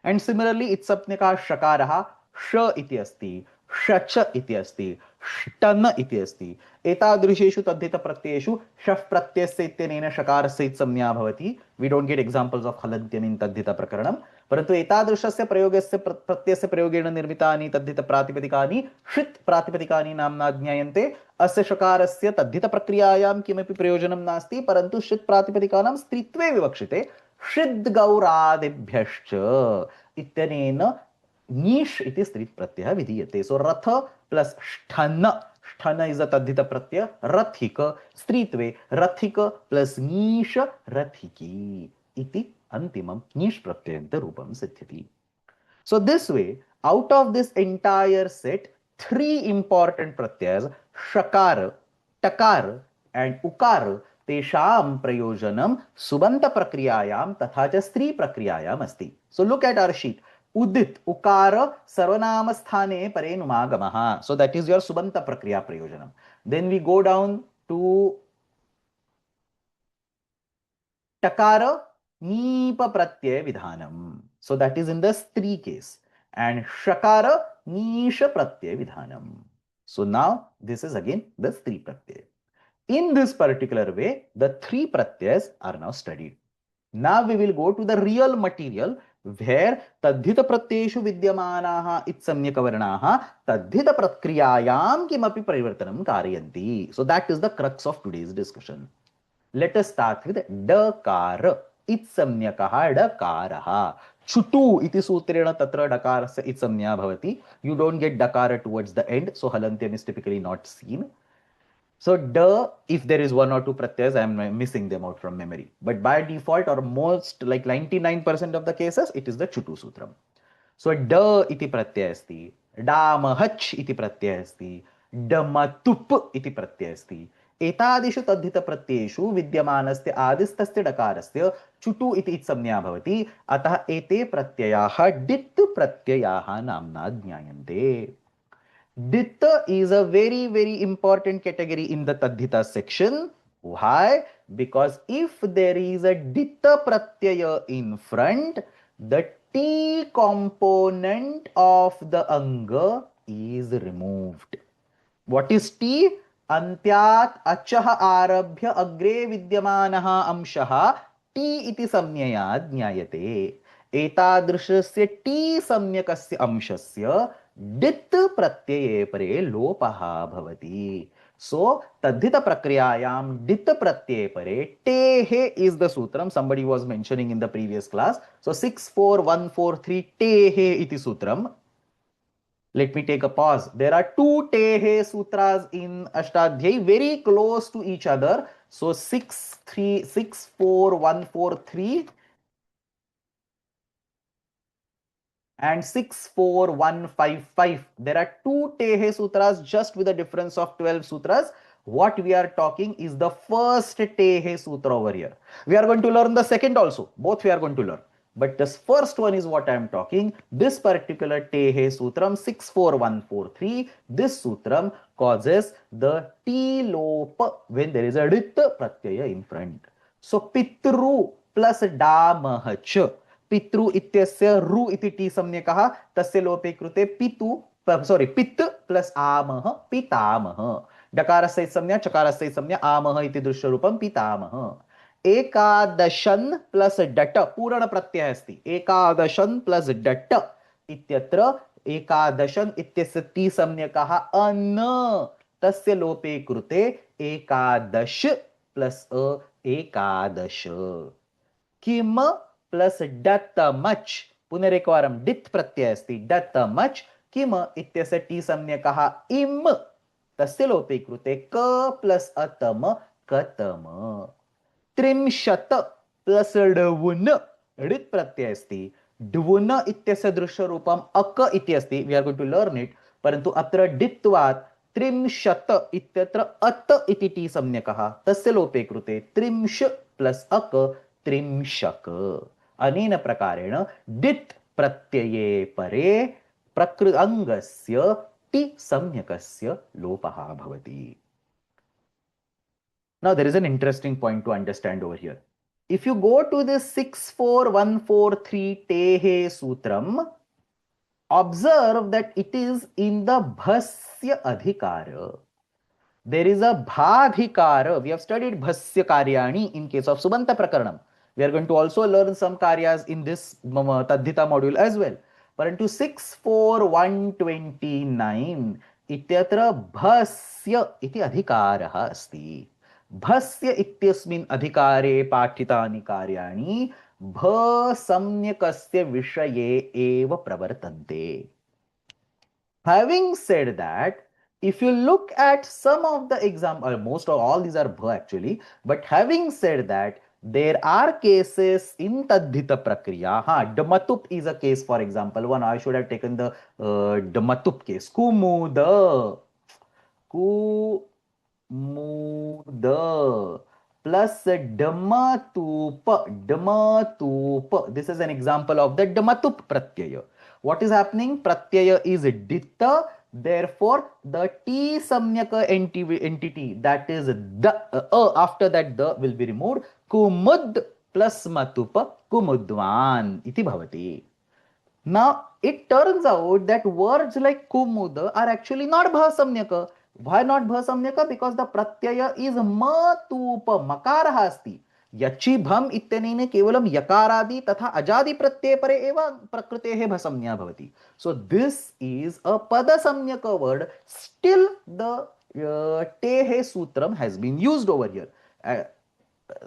And similarly इत्सप्निका शकारः श इति अस्ति, शच इति अस्ति, ष्टन इति अस्ति. एतादृशेषु तद्धित प्रत्ययेषु शफ् प्रत्ययस्य इत्यनेन शकारस्य इत्संज्ञा भवति. We don't get examples of हलन्त्यम् in तद्धित प्रकरणं, परन्तु एतादृशस्य प्रयोगस्य प्रत्ययस्य प्रयोगेण निर्मितानि तद्धित प्रातिपदिकानि षित् प्रातिपदिकानि नाम्ना ज्ञायन्ते. अस्य शकारस्य तद्धित प्रक्रियायां किमपि प्रयोजनं नास्ति, परन्तु षित् प्रातिपदिकानां स्त्रीत्वे विवक्षिते षिद्गौरादिभ्यश्च इत्यनेन नीष् इति स्त्रीत् प्रत्ययः विधीयते. सो रथ प्लस ष्ठन, ष्ठन इज अ तद्धित प्रत्यय, रथिक स्त्रीत्वे रथिक प्लस नीष रथिकी इति अंतिमं नीष् प्रत्ययन्त रूपं सिद्ध्यति. So this way, out of this entire set, three important pratyayas, shakar, takar and ukar, तेषां प्रयोजनं सुबन्त प्रक्रियायां तथा च स्त्री प्रक्रियायाम् अस्ति. So look at our sheet. Udit, ukara, sarvanama sthane pare numagamaha. So that is your subanta prakriya prayojanam. Then we go down to takara, nipa pratyaya vidhanam. So that is in the stri case. And shakara, nisha pratyaya vidhanam. So now this is again the stri pratyaya. In this particular way, the three pratyayas are now studied. Now we will go to the real material where तद्धित प्रत्ययेषु विद्यमानाः इत्संज्ञकवर्णाः तद्धित प्रक्रियायां किमपि परिवर्तनं कारयन्ति. So that is the crux of today's discussion. Let us start with डकार. इत्संज्ञकः डकारः. चुटु इति सूत्रेण तत्र डकारस्य इत्संज्ञा भवति. You don't get dakara towards the end, so halantyam is typically not seen. So the, if there is one or two pratyas, I am missing them out from memory. But by default, or most like 99% of the cases, it is the chutu sutram. So da iti pratyaya asti, damahach iti pratyaya asti, damatup iti pratyaya asti. एतादिषु तद्धित प्रत्ययेषु विद्यमानस्य आदिस्तस्य डकारस्य चुटु इति इत्संज्ञा भवति. अतः एते प्रत्ययाः डित् प्रत्ययाः नाम्ना ज्ञायन्ते. Ditta is a very, very important category in the Tadhita section. Why? Because if there is a Ditta Pratyaya in front, the T component of the Anga is removed. What is T? Antyat Achaha Arabhya Agre Vidyamanaha Amshaha T iti samnyaya jnayate. एतादृशस्य टी सम्यकस्य अंशस्य डित् प्रत्यये परे लोपः भवति. So तद्धित प्रक्रियायां डित् प्रत्यये परे टेः is the sutram. Somebody was mentioning in the previous class. So 64143 टेः iti sutram. Let me take a pause. There are two tehe sutras in Ashtadhyayi very close to each other. So 64143 and 64155. There are two Tehe Sutras just with a difference of 12 sutras. What we are talking is the first Tehe Sutra over here. We are going to learn the second also. Both we are going to learn. But this first one is what I am talking. This particular Tehe Sutram 64143. This Sutram causes the T lopa when there is a Rit Pratyaya in front. So Pitru plus Damahach. पितृ इत्यस्य रु इति T सम्यकः तस्य लोपे कृते पित् plus आमः पितामह. डकारस्य संज्ञा चकारस्य संज्ञा आमः इति दृश्यरूपं पितामह. एकादशन प्लस डट पूर्ण प्रत्ययः अस्ति. एकादशन प्लस डट इत्यत्र एकादशन इत्यस्य टी सम्यकः अन तस्य लोपे कृते एकादश प्लस एकादश. किम प्लस डतमच पुनरेकवारं डित् प्रत्यय अस्ति. डतमच किम इत्यस्य टी सम्यकः इम तस्य लोपे कृते क प्लस अतम कतम. त्रिंशत् प्लस डवुन डित् प्रत्यय अस्ति. डवुन इत्यस्य दृश्यरूपम् अक इति अस्ति. We are going to learn it. परन्तु अत्र डित्वात् त्रिंशत् इत्यत्र अत इति टी सम्यकः तस्य लोपे कृते त्रिंश प्लस अक त्रिंशक. अनेन प्रकारेण डित् प्रत्यये परे प्रकृत अंगस्य ति सम्यकस्य लोपः भवति. Now there is an interesting point to understand over here. If you go to this 64143 Tehe Sutram, observe that it is in the Bhasya Adhikara. There is a Bhadhikara. We have studied Bhasya Karyani in case of Subanta Prakaranam. We are going to also learn some karyas in this Tadhita module as well. Parantu 64129 ityatra bhasya iti adhikarah asti. Bhasya ityasmin adhikare pathitani karyani bhasamnyakasya vishaye eva pravartante. Having said that, if you look at some of the examples, most of all these are bha actually, but having said that, there are cases in Tadhita Prakriya. Damatup is a case, for example. One, I should have taken the Damatup case. Kumuda. Kumuda. Plus Damatupa. Damatupa. This is an example of the Damatup Pratyaya. What is happening? Pratyaya is Ditta. Therefore, the T Samyaka entity, that is the after that the will be removed. Kumud plus Matupa Kumudvan iti bhavati. Now, it turns out that words like Kumuda are actually not Bhasamyaka. Why not Bhasamyaka? Because the Pratyaya is Matupa, Makara asti. यचि भम इत्यनेन केवलं यकारादि तथा अजादि प्रत्यय परे एव प्रकृतेः भसंज्ञा भवति. So this is a padasamyaka word. Still the tehe sutram has been used over here.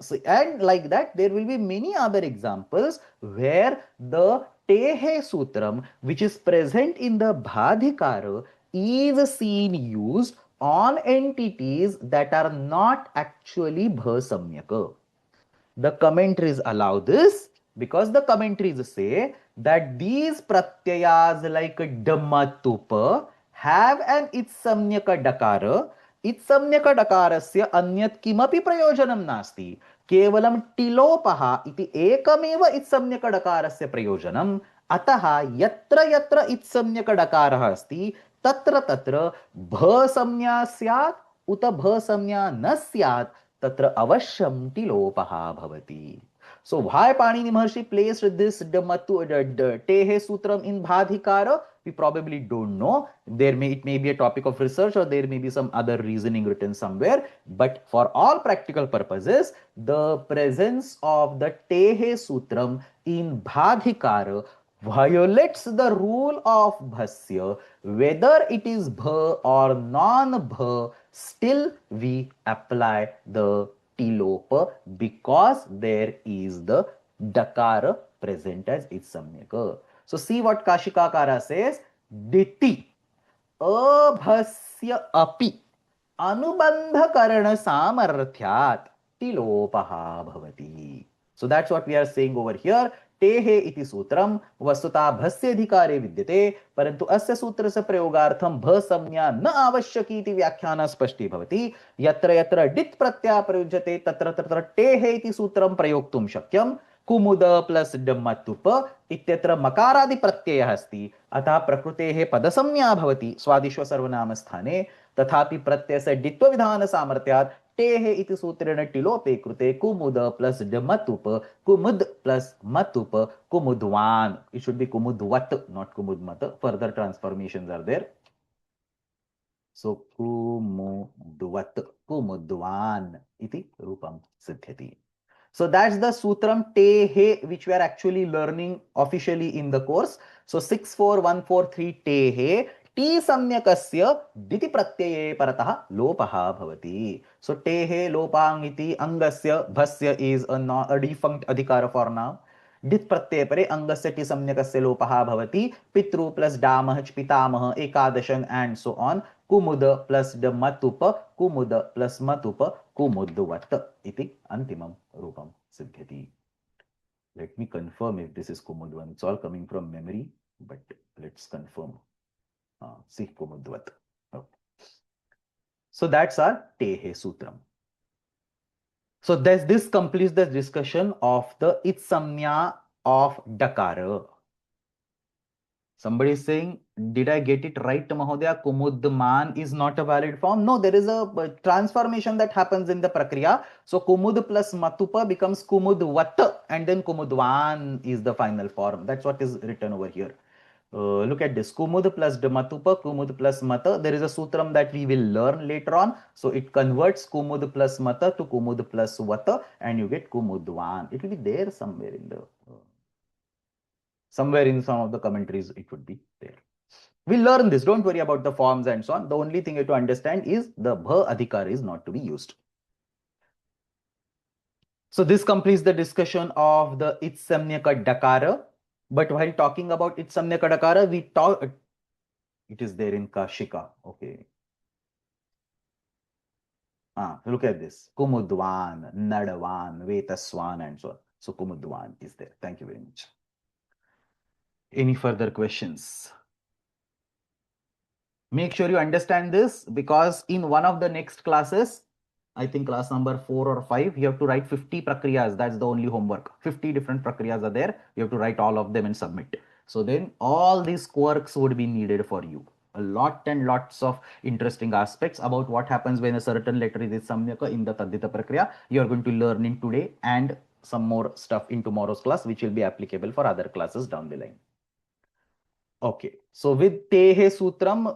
So, and like that there will be many other examples where the tehe sutram which is present in the bhadikara is seen used on entities that are not actually bhasamyaka. The commentaries allow this because the commentaries say that these pratyayas like dhammatupa have an itsamyaka dakara. Itsamyaka dakarasya anyat kimapi prayojanam nasti. केवलं टिलोपः इति एकमेव इत्सम्यक डकारस्य प्रयोजनम्. अतः यत्र यत्र इत्सम्यक डकारः अस्ति तत्र तत्र भ संज्ञा स्यात् उत भ संज्ञा न स्यात् तत्र अवश्यं टिलोपः भवति. So why Panini Maharshi placed this tehe sutram in bhadikara? We probably don't know. It may be a topic of research or there may be some other reasoning written somewhere. But for all practical purposes, the presence of the tehe sutram in bhadikara violates the rule of bhasya. Whether it is bha or non-bha, still we apply the tilopa because there is the dakara present as its samyaka. So see what Kashikakara says. Diti abhasya api anubandha karana samarthyat tilopaha bhavati. So that's what we are saying over here. तेहे इति सूत्रम वस्तुतः भस्य अधिकारे विद्यते परंतु अस्य सूत्रस्य प्रयोगार्थं भ संज्ञा न आवश्यकी इति व्याख्यानः स्पष्टी भवति. यत्र यत्र डित् प्रत्ययः प्रयुज्यते तत्र तत्र टेहे इति सूत्रं प्रयोक्तुं शक्यं. कुमुद प्लस डम्मतुप इत्यत्र मकारादि प्रत्ययः अस्ति अतः प्रकृतेः पदसंज्ञा भवति स्वादिष्व सर्वनाम स्थाने. तथापि प्रत्ययस्य डित्व विधान सामर्थ्यात् टेहे इति सूत्रेण टिलोपे कृते कुमुद प्लस डमतुप कुमुद प्लस मतुप कुमुद्वान. It should be kumudvat, not kumudmat. Further transformations are there. So kumudvat kumudvan iti rupam siddhyati. So that's the sutram tehe which we are actually learning officially in the course. So 64143 tehe T सम्यकस्य दिति प्रत्यये परतः लोपः भवति. So टेहे लोपांग इति अंगस्य भस्य is a defunct अधिकार for now. डित् प्रत्यय परे अंगस्य T सम्यकस्य लोपः भवति. पितृ प्लस डामः पितामह एकादशन and so on. कुमुद प्लस मतुप कुमुद प्लस मतुप कुमुद्वत् इति अंतिमं रूपं सिद्ध्यति. Let me confirm if this is kumudvan. It's all coming from memory, but let's confirm. See kumudvat. Okay. So that's our tehe sutram. So this completes the discussion of the itsamnya of dakara. Somebody is saying, did I get it right, Mahodaya? Kumudman is not a valid form. No, there is a transformation that happens in the prakriya. So kumud plus matupa becomes kumudvat and then kumudvan is the final form. That's what is written over here. Look at this. Kumud plus matupa, kumud plus mata. There is a sutram that we will learn later on. So it converts kumud plus mata to kumud plus vata and you get kumudvan. It will be there somewhere in the some of the commentaries it would be there. We'll learn this. Don't worry about the forms and so on. The only thing you have to understand is the bha adhikar is not to be used. So this completes the discussion of the itsamyaka dakara. But while talking about itsamyaka dakara, we talk. It is there in Kashika. Okay. Look at this. Kumudvan, Nadvan, Vetaswan, and so on. So Kumudvan is there. Thank you very much. Any further questions? Make sure you understand this because in one of the next classes, I think class number 4 or 5, you have to write 50 prakriyas. That's the only homework. 50 different prakriyas are there. You have to write all of them and submit. So then all these quirks would be needed for you. A lot and lots of interesting aspects about what happens when a certain letter is samyaka in the Tadita Prakriya. You are going to learn in today and some more stuff in tomorrow's class, which will be applicable for other classes down the line. Okay, so with Tehe Sutram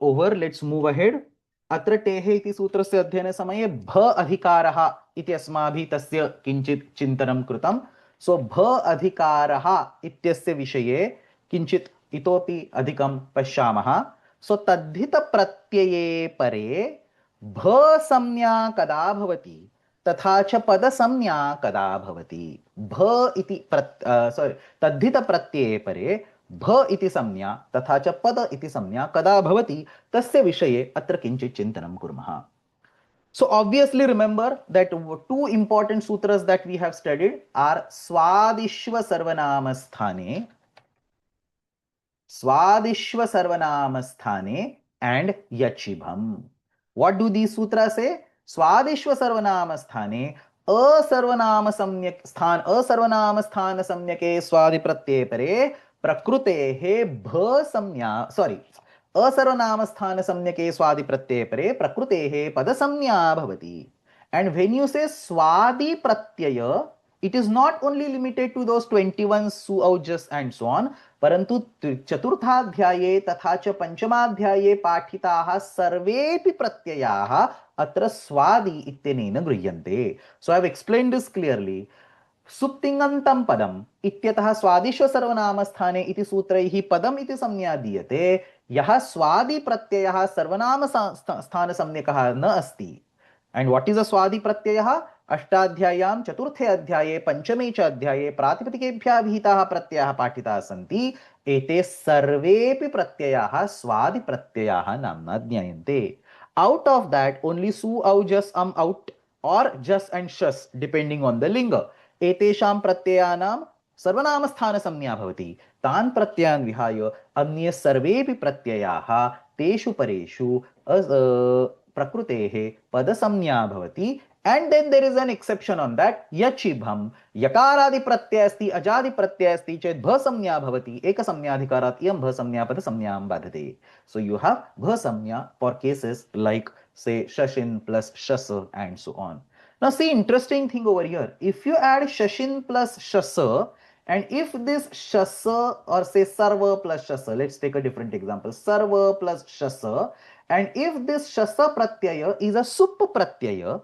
over, let's move ahead. अत्र टेः इति सूत्रस्य अध्ययनसमये भ अधिकारः इति अस्माभिः तस्य किञ्चित् चिन्तनं कृतं. सो भ अधिकारः इत्यस्य विषये किञ्चित् इतोपि अधिकं पश्यामः. सो तद्धितप्रत्यये परे भ संज्ञा कदा भवति तथा च पदसंज्ञा कदा भवति. भ इति सॉरी तद्धितप्रत्यये परे भ इति संज्ञा तथा च पद इति संज्ञा कदा भवति तस्य विषये अत्र किञ्चित् चिन्तनं कुर्मः. So obviously remember that two important sutras that we have studied are Swadishva Sarvanamasthane, Swadishva Sarvanamasthane and Yachibham. What do these sutras say? Swadishva Sarvanamasthane असर्वनाम सम्यक स्थान असर्वनाम स्थान सम्यके स्वादि प्रत्यय परे प्रकृते भ संज्ञा सॉरी असर्वनाम स्थान सम्यके स्वादि प्रत्यय परे प्रकृते पद संज्ञा भवति. एंड व्हेन यू से स्वादि प्रत्यय it is not only limited to those 21 सुऔजस् and so on, परंतु चतुर्थाध्याये तथा च पंचमाध्याये पाठिताः सर्वेपि प्रत्ययाः अत्र स्वादि इत्यनेन गृह्यन्ते. So I have explained this clearly. सुप्तिङन्तं पदम् इत्यतः स्वादिष्व सर्वनामस्थाने इति सूत्रैः पदम् इति संज्ञा दीयते. यः स्वादि प्रत्ययः सर्वनाम स्थान सम्यकः न अस्ति. And what is a स्वादि प्रत्ययः? अष्टाध्याय्यां चतुर्थे अध्याये पंचमे च अध्याये प्रातिपदिकेभ्यः विहिताः प्रत्ययाः पाठिताः सन्ति. एते सर्वेपि प्रत्ययाः स्वादि प्रत्ययाः नाम्ना ज्ञायन्ते. Out of that only su, au, jas, out or jas and shas depending on the linga. एतेषां प्रत्ययानां सर्वनाम स्थान संज्ञा भवति. तान् प्रत्ययान् विहाय अन्ये सर्वेपि प्रत्ययाः तेषु परेषु प्रकृतेः पदसंज्ञा भवति. And then there is an exception on that. यचिभम यकारादि प्रत्यय अस्ति अजादि प्रत्यय अस्ति चेत् भ संज्ञा भवति. एक संज्ञाधिकारात् इयं भ संज्ञा पद संज्ञां बाधते. So you have भ संज्ञा for cases like say shashin plus shasa and so on. Now see, interesting thing over here. If you add shashin plus shasa and if this shasa or say sarva plus shasa, let's take a different example, sarva plus shasa, and if this shasa pratyaya is a sup pratyaya,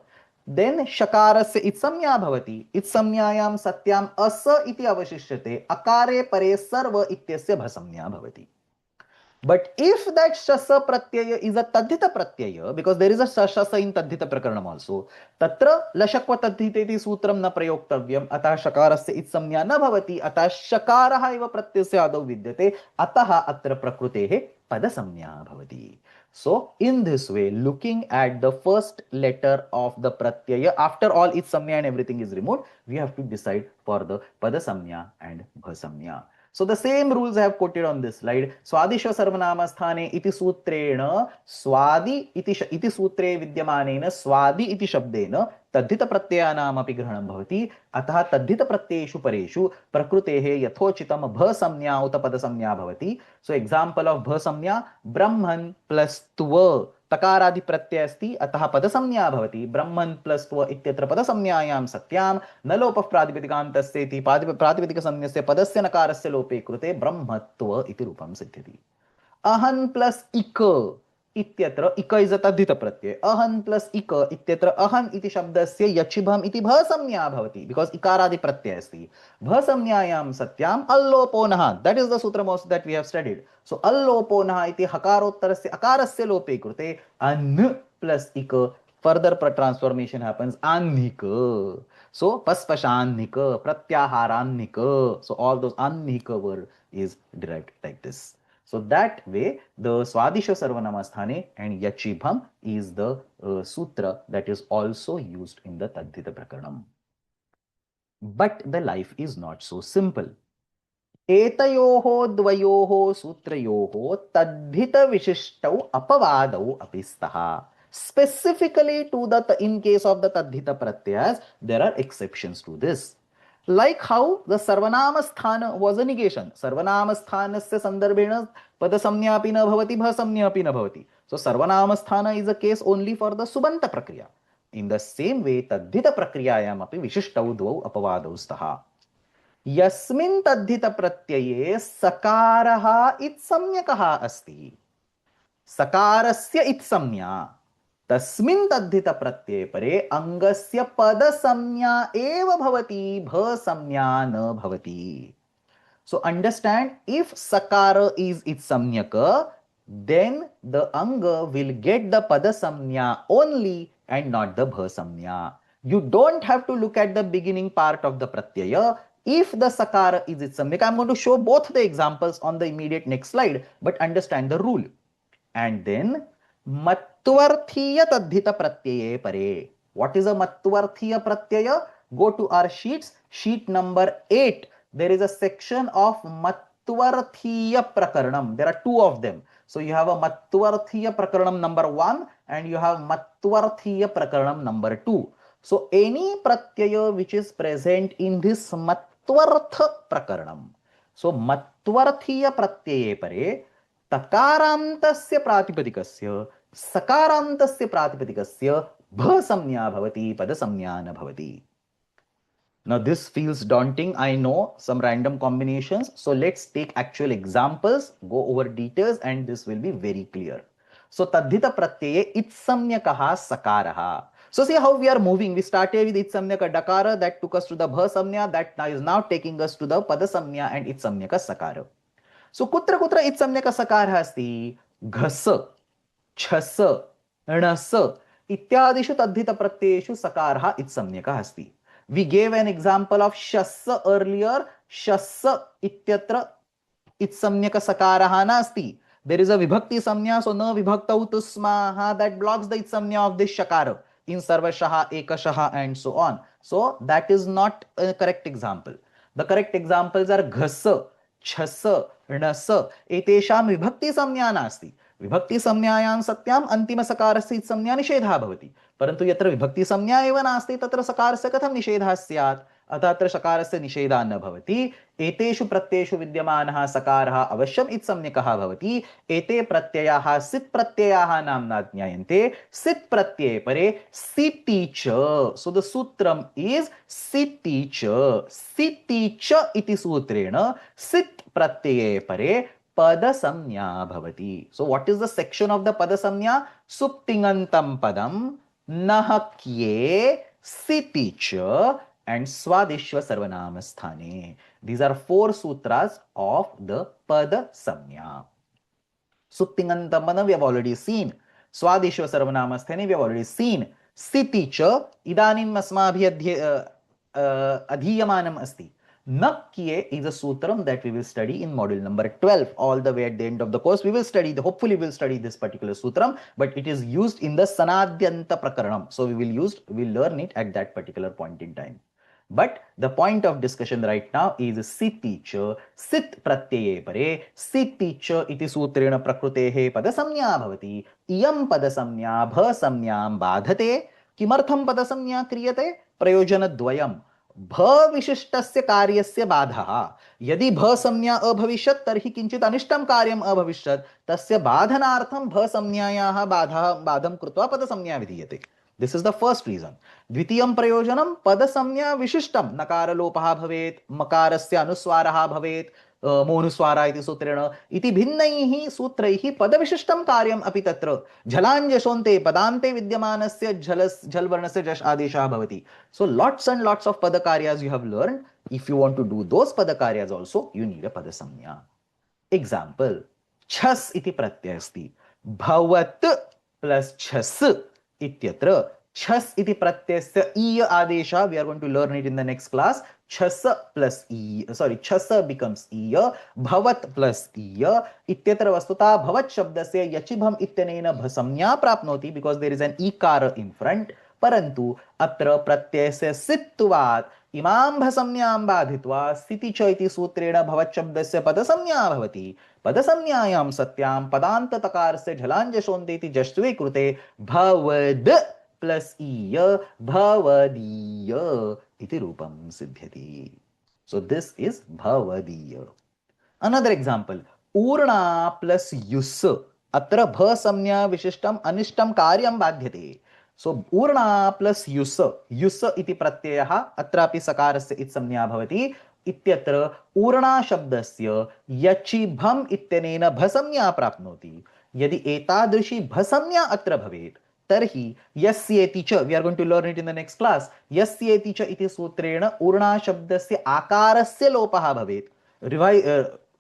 then shakarasya itsamya bhavati. Itsamyayaam satyam asa iti avashishyate. Akare pare sarva ityasya bhasamya bhavati. But if that shasa pratyaya is a tadhita pratyaya, because there is a shasa in tadhita prakaranam also, tatra lashakva tadhita iti sutram na prayoktavyam, atah shakarasya itsamya na bhavati, atah shakaraha eva pratyasya adau vidyate, atah atra prakrutehe padasamya bhavati. So in this way, looking at the first letter of the pratyaya, after all its samya and everything is removed, we have to decide for the padasamya and bhasamya. So the same rules I have quoted on this slide. Swadishva sarvanamasthane iti sutrena swadi iti sutre vidyamanena swadi iti shabdena तद्धित प्रत्ययानाम अपि ग्रहणं भवति. अतः तद्धित प्रत्ययेषु परेषु प्रकृतेः यथोचितं भ संज्ञा उत पद संज्ञा भवति. सो एग्जांपल ऑफ भ संज्ञा ब्रह्मन् प्लस त्व तकारादि प्रत्यय अस्ति अतः पद संज्ञा भवति. ब्रह्मन् प्लस त्व इत्यत्र पद संज्ञायां सत्यां न लोपः प्रातिपदिकान्तस्य इति प्रातिपदिक संज्ञस्य पदस्य नकारस्य लोपे कृते ब्रह्मत्व इति रूपं सिद्ध्यति. अहन् प्लस इक इत्यत्र इक इज अ तद्धित प्रत्यय. अहन् प्लस इक इत्यत्र अहन् इति शब्दस्य यचिभम इति भ संज्ञा भवति बिकॉज इकारादि प्रत्यय अस्ति. भ संज्ञायां सत्याम् अल्लोपो नः. That is the sutram also that we have studied. So अल्लोपो नः इति हकारोत्तरस्य अकारस्य लोपे कृते अन् प्लस इक further transformation happens annik. So paspashannik, pratyaharannik. So all those annik word is derived like this. So that way the Swadisha Sarvanamasthane and Yachibham is the sutra that is also used in the Tadhita Prakaranam. But the life is not so simple. एतयोः द्वयोः सूत्रयोः तद्धित विशिष्टौ अपवादौ अपि स्तः. Specifically to the in case of the tadhita pratyas, there are exceptions to this. Like how the sarvanama sthana was a negation. Sarvanama sthanasya sandarbhena padasamnya api na bhavati bhasamnya api na bhavati. So sarvanama sthana is a case only for the subanta prakriya. In the same way, tadhita prakriyayam api vishishtau dvau apavadau stha. यस्मिन् तद्धित प्रत्यये सकारः इत्संज्ञकः अस्ति. सकारस्य इत्संज्ञा तस्मिन् तद्धित प्रत्यये परे अंगस्य पदसंज्ञा एव भवति, भसंज्ञा न भवति. So understand, if sakara is its samyaka, then the anga will get the padasamnya only and not the bhasamnya. You don't have to look at the beginning part of the pratyaya. If the sakara is its samyaka, I'm going to show both the examples on the immediate next slide, but understand the rule. And then matvarthiya tadhita pratyaye pare. What is a matvarthiya pratyaya? Go to our sheets, sheet number 8. There is a section of matvarthiya prakaranam. There are two of them. So you have a matvarthiya prakaranam number 1 and you have matvarthiya prakaranam number 2. So any pratyaya which is present in this matvartha prakaranam. So matvarthiya pratyaye pare तकारान्तस्य प्रातिपदिकस्य सकारान्तस्य प्रातिपदिकस्य भसंज्ञा भवति, पदसंज्ञा न भवति. Now this feels daunting, I know, some random combinations. So let's take actual examples, go over details, and this will be very clear. So tadhita pratyaye itsamnyakaha sakaraha. So see how we are moving. We started with itsamnyaka dakara, that took us to the bhasamnya, that now is now taking us to the padasamnya and itsamnyaka sakara. सो कुत्र कुत्र इत्सम्यक सकारः अस्ति? घस, छस, णस इत्यादिषु तद्धित प्रत्ययेषु सकारः इत्सम्यकः अस्ति. We gave an example of shassa earlier. Shassa ityatra इत्सम्यक सकारः नास्ति. There is a vibhakti samnya, so na vibhaktau tusmaha, that blocks the itsamnya of this shakara in sarvashaha, ekashaha and so on. So that is not a correct example. The correct examples are ghasa, छस, णस एतेषां विभक्ति संज्ञा नास्ति. विभक्ति संज्ञायां सत्याम् अन्तिम सकारस्य संज्ञा निषेधः भवति, परन्तु यत्र विभक्ति संज्ञा एव नास्ति तत्र सकारस्य कथं निषेधः स्यात्? अतः अत्र सकारस्य निषेधः न भवति. एतेषु प्रत्ययेषु विद्यमानः सकारः अवश्यम् इत्संज्ञकः भवति. एते प्रत्ययाः सित् प्रत्ययाः नाम्ना ज्ञायन्ते. सित् प्रत्यये परे सिति च. सो द सूत्रम इज सिति च. सिति च इति सूत्रेण सित् प्रत्यये परे पदसंज्ञा भवति. So what is the section of the पदसंज्ञा? सुप्तिङन्तं पदं, नहक्ये, सिति च and swadishva sarvanama sthane. These are 4 sutras of the pada samnya. Suptingantamana we have already seen. Swadishva sarvanama sthane we have already seen. Siti cha idanim asmabhi adhiyamanam asti. Nakye is a sutram that we will study in module number 12. All the way at the end of the course we will study, hopefully we will study this particular sutram, but it is used in the Sanadyanta Prakaranam. So we will learn it at that particular point in time. But the point of discussion right now is siti cha, sit pratyaye pare, siti cha iti sutrena prakrutehe padasamnya bhavati, iyam padasamnya bhasamnyam badhate. किमर्थं पदसंज्ञा क्रियते? प्रयोजनद्वयम्. भ विशिष्टस्य कार्यस्य बाधः. यदि भ संज्ञा अभविष्यत् तर्हि किञ्चित् अनिष्टं कार्यम् अभविष्यत्, तस्य बाधनार्थं भ संज्ञायाः बाधं कृत्वा पदसंज्ञा विधीयते. This is the first reason. द्वितीयं प्रयोजनं पदसंज्ञा विशिष्टं. नकारलोपः भवेत्, मकारस्य अनुस्वारः भवेत्, मोनुस्वारा इति सूत्रेण इति भिन्नैः सूत्रैः पदविशिष्टं कार्यम् अपि तत्र झलाञ्जशोन्ते पदान्ते विद्यमानस्य झल वर्णस्य जश् आदेशः भवति. So lots and lots of pada karyas you have learned. If you want to do those pada karyas also, you need a padasamnya. Example, छस् इति प्रत्ययः अस्ति. भवत् प्लस छस् इत्यत्र छस् इति प्रत्ययस्य ईय आदेशः, we are going to learn it in the next class. छस plus छस becomes ईय, भवत् plus ईय इत्यत्र वस्तुतः भवत् शब्दस्य यचिभम् इत्यनेन भसंज्ञा प्राप्नोति, because there is an ईकार in front. परन्तु अत्र प्रत्ययस्य सित्वात् इमां भसंज्ञां बाधित्वा स्थिति च इति सूत्रेण भवत् शब्दस्य पदसंज्ञा भवति. पदसंज्ञायां सत्यां पदान्त तकारस्य झलाञ्जशोन्ते इति जश्त्वे कृते भवद् प्लस ईय भवदीय इति रूपं सिद्ध्यति. So this is भवदीय. Another example, ऊर्णा प्लस युस्. अत्र भ संज्ञा विशिष्टम अनिष्टम कार्यं बाध्यते. So ऊर्णा प्लस युस्, युस् इति प्रत्ययः अत्रापि सकारस्य इत्संज्ञा भवति. इत्यत्र ऊर्णा शब्दस्य यचिभम् इत्यनेन भसंज्ञा प्राप्नोति. यदि एतादृशी भसंज्ञा अत्र भवेत् तर्हि यस्येति च, we are going to learn it in the next class, यस्येति च इति सूत्रेण ऊर्णा शब्दस्य आकारस्य लोपः भवेत्.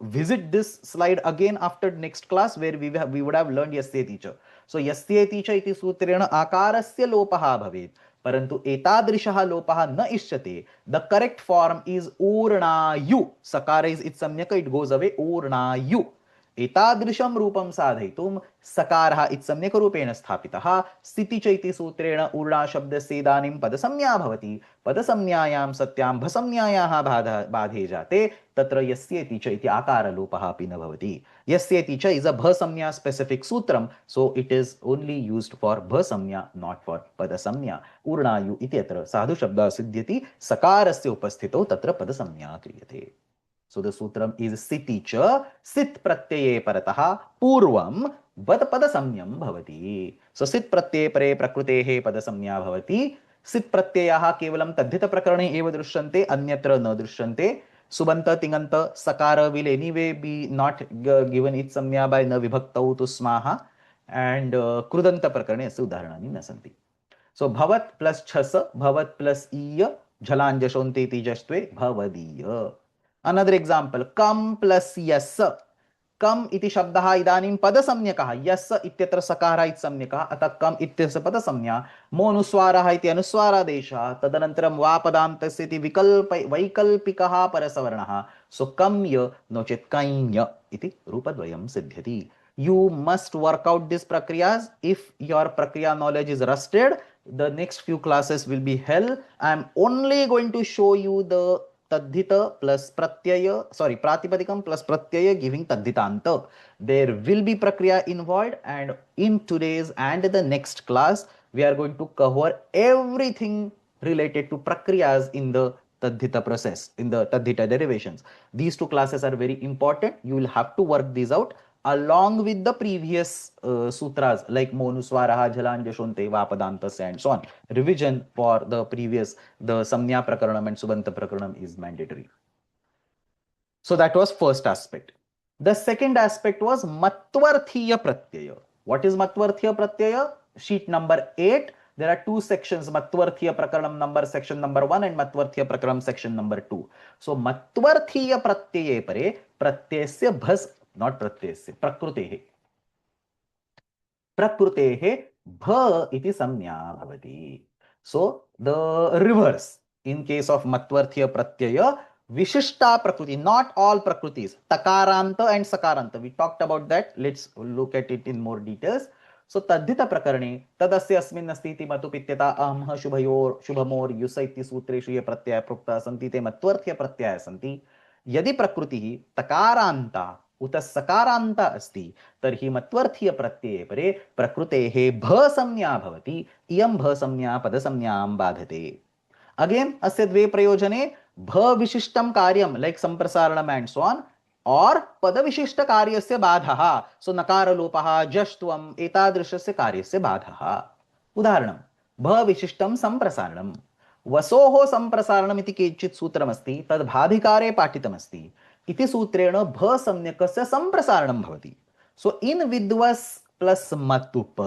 Visit this slide again after next class where we would have learned yasyeti cha. So yasyeti cha iti sutrena akarasya lopaha bhavet. परंतु एतादृशः लोपः न इष्यते. The correct form is ऊर्णायु. Sakara is it samyak, it goes away. ऊर्णायु. एतादृशं रूपं साधयितुं सकारः इत्सम्यक् रूपेण स्थापितः. स्थिति च इति सूत्रेण ऊर्णा शब्दस्य इदानीं पदसंज्ञा भवति. पदसंज्ञायां सत्यां भसंज्ञायाः बाधे जाते तत्र यस्येति च इति आकारलोपः अपि न भवति. यस्येति च इज अ भसंज्ञा specific sutram, so it is only used for भसंज्ञा, नॉट फॉर पदसंज्ञा. ऊर्णायु इति अत्र साधु शब्दः सिद्ध्यति, सकारस्य उपस्थितौ तत्र पदसंज्ञा क्रियते. So the sutram is siti cha, sit pratyये परतः पूर्वं वद पदसंज्ञं भवति. So sit प्रत्यये परे प्रकृतेः पदसंज्ञा भवति. सित् प्रत्ययाः केवलं तद्धितप्रकरणे एव दृश्यन्ते, अन्यत्र न दृश्यन्ते. सुबन्त तिङन्त सकार will anyway be not given its संज्ञा by न विभक्तौ तु स्माः, and कृदन्त प्रकरणे अस्य उदाहरणानि न सन्ति. So भवत् प्लस छस, भवत् प्लस ईय, झलाञ्जशोन्ते तिजस्त्वे भवदीय. Another example, kam plus यस्. कम इति शब्दः इदानीं पदसंज्ञकः. यस् इत्यत्र सकारः इति संज्ञकः, अतः कम इत्यस्य पदसंज्ञा. मोनुस्वारः इति अनुस्वारादेशः, तदनन्तरं वा पदान्तस्य इति वैकल्पिकः परसवर्णः. सो कम्य नो चेत् कैन्य इति रूपद्वयं सिद्ध्यति. You must work out these prakriyas. If your prakriya knowledge is rusted, the next few classes will be hell. I am only going to show you the tadhita plus pratyaya, sorry, pratipadikam plus pratyaya giving tadhitanta. There will be prakriya involved, and in today's and the next class, we are going to cover everything related to prakriyas in the tadhita process, in the tadhita derivations. These two classes are very important. You will have to work these out along with the previous sutras like Monuswaraha, Jhalanjashonte, Vapadantas, and so on. Revision for the previous, the Samnya Prakaranam and Subanta Prakaranam is mandatory. So that was first aspect. The second aspect was Matvarthiya Pratyaya. What is Matvarthiya Pratyaya? Sheet number 8. There are two sections, Matvarthiya Prakaranam number section number 1 and Matvarthiya Prakaranam section number 2. So Matvarthiya Pratyaye pare Pratyasya bhas, not Pratyasya, Prakrutehe. Prakrutehe bha iti samnya bhavati. So the reverse in case of Matvarthiya Pratyaya, Vishishta Prakriti, not all Prakritis, Takaranta and Sakaranta. We talked about that. Let's look at it in more details. So तद्धित प्रकरणे तदस्य अस्मिन् अस्ति इति मतुपित्यता अहमः शुभयोर शुभमोर use इति सूत्रेषु ये प्रत्यय प्रोक्ताः सन्ति ते मत्वर्थ्य प्रत्ययाः सन्ति. यदि प्रकृतिः तकारान्ता उत सकारान्ता अस्ति तर्हि मत्वर्थीय प्रत्यये परे प्रकृतेः भ संज्ञा भवति. इयं भ संज्ञा पदसंज्ञां बाधते. अगेन अस्य द्वे प्रयोजने भ विशिष्टं कार्यं लाइक संप्रसारणम् एंड सो ऑन, और पद विशिष्ट कार्यस्य बाधः. सो नकारलोपः, जष्ट्वम् एतादृशस्य कार्यस्य बाधः. उदाहरणं भ विशिष्टं संप्रसारणं. वसोः संप्रसारणम् इति किञ्चित् सूत्रमस्ति, तद् भाधिकारे पाठितमस्ति. इति सूत्रेण भ सम्यकस्य संप्रसारणं भवति. सो इन विद्वस् प्लस मतुप,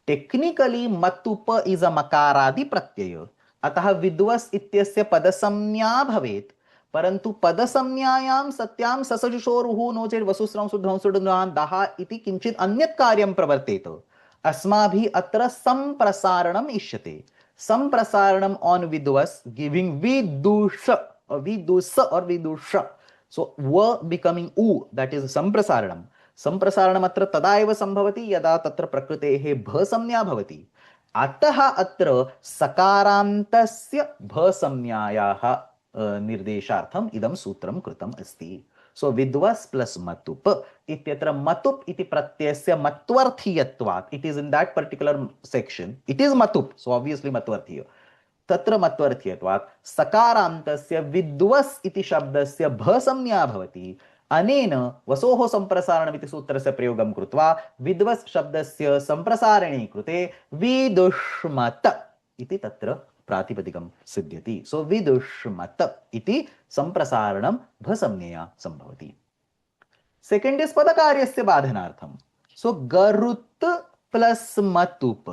टेक्निकली मतुप इज अ मकारादि प्रत्यय, अतः विद्वस् इत्यस्य पदसंज्ञा भवेत्. परंतु पदसंज्ञायां सत्यां ससजुषोरुः नो चेत् वसुस्रं सुध्वंसुडुनां दः इति किञ्चित् अन्यत् कार्यं प्रवर्तेत. अस्माभिः अत्र संप्रसारणम् इष्यते. संप्रसारणम् ऑन विद्वस् गिविंग विदुष, विदुष और विदुष. सो व बिकमिंग उ, दैट इज संप्रसारणम्. संप्रसारणम् अत्र तदा एव संभवति यदा तत्र प्रकृतेः भ संज्ञा भवति. अतः अत्र सकारान्तस्य भ संज्ञायाः निर्देशार्थम इदं सूत्रं कृतम् अस्ति. सो विद्वस् प्लस मतुप इत्यत्र मतुप इति प्रत्ययस्य मत्वर्थीयत्वात्, it is in that particular section, it is मतुप, सो ऑब्वियसली मत्वर्थीय. तत्र मत्वर्थीयत्वात् सकारान्तस्य विद्वस् इति शब्दस्य भ संज्ञा भवति. अनेन वसोः संप्रसारणम् इति सूत्रस्य प्रयोगं कृत्वा विद्वस् शब्दस्य संप्रसारणे कृते विदुष्मत इति तत्र प्रातिपदिकं सिद्ध्यति. सो विदुष्मत इति संप्रसारणं भसंज्ञया संभवति. सेकेंड इज पदकार्यस्य बाधनार्थं. सो गरुत् प्लस मतुप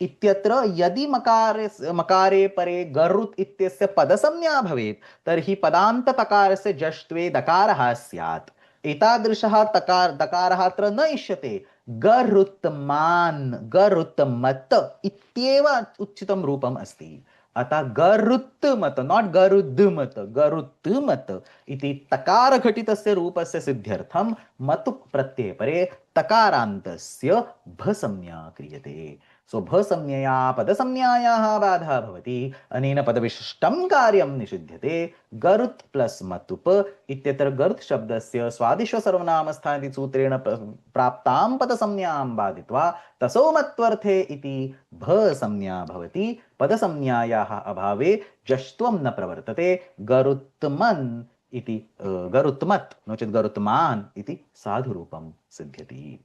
इत्यत्र यदि मकारे परे गरुत् इत्यस्य पदसंज्ञा भवेत् तर्हि पदान्ततकारस्य जष्ट्वे दकारः स्यात्। एतादृशः दकारः अत्र न इष्यते। गरुत्मान् गरुत्मत इत्येव उचितं रूपम् अस्ति। अतः गरुत्मत नॉट गरुद्मत गरुत्मत इति तकारघटितस्य रूपस्य सिद्ध्यर्थं मतुप् प्रत्यये परे तकारान्तस्य भसंज्ञा क्रियते। सो भसंज्ञया पदसंज्ञायाः बाधः भवति। अनेन पदविशिष्टं कार्यं निषिध्यते। गरुत् प्लस मतुप इत्यत्र गरुत् शब्दस्य स्वादिष्व सर्वनामस्थानिति सूत्रेण प्राप्तां पदसंज्ञां बाधित्वा तसौ मत्वर्थे इति भसंज्ञा भवति। पदसंज्ञायाः अभावे जष्ट्वं न प्रवर्तते। गरुत्मन् इति गरुत्मत् नो चेत् गरुत्मान् इति साधुरूपं सिद्ध्यति.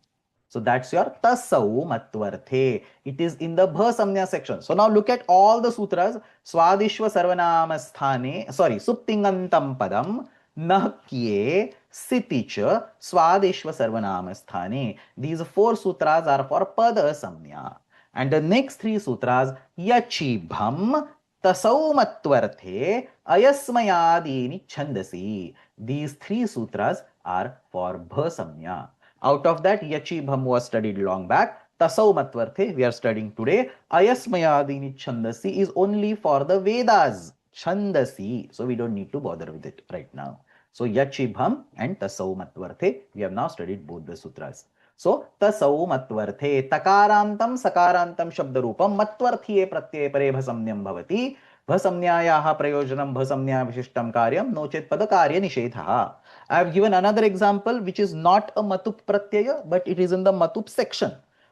So that's your tasau matvarthe. It is in the bha samnya section. So now look at all the sutras. Swadishva sarvanama sthane, sorry, suptingantam padam, nahkye, siticha, swadishva sarvanama sthane. These 4 sutras are for pada samnya. And the next 3 sutras, yachibham, tasau matvarthe, ayasmayadini chandasi. These 3 sutras are for bha samnya. Out of that, Yachibham was studied long back. Tasau Matvarthe, we are studying today. Ayasmayadini Chandasi is only for the Vedas. Chandasi. So we don't need to bother with it right now. So Yachibham and Tasau Matvarthe, we have now studied both the sutras. So Tasau Matvarthe, Takarantam Sakarantam Shabdarupam Matvarthiye Pratyaya Pare Bhasamnyam Bhavati. भसंज्ञायाः प्रयोजनं भसंज्ञा विशिष्टं कार्यं no चेत् पदकार्य निषेधः. I have given another example which is not a matup pratyaya but it is in the matup section.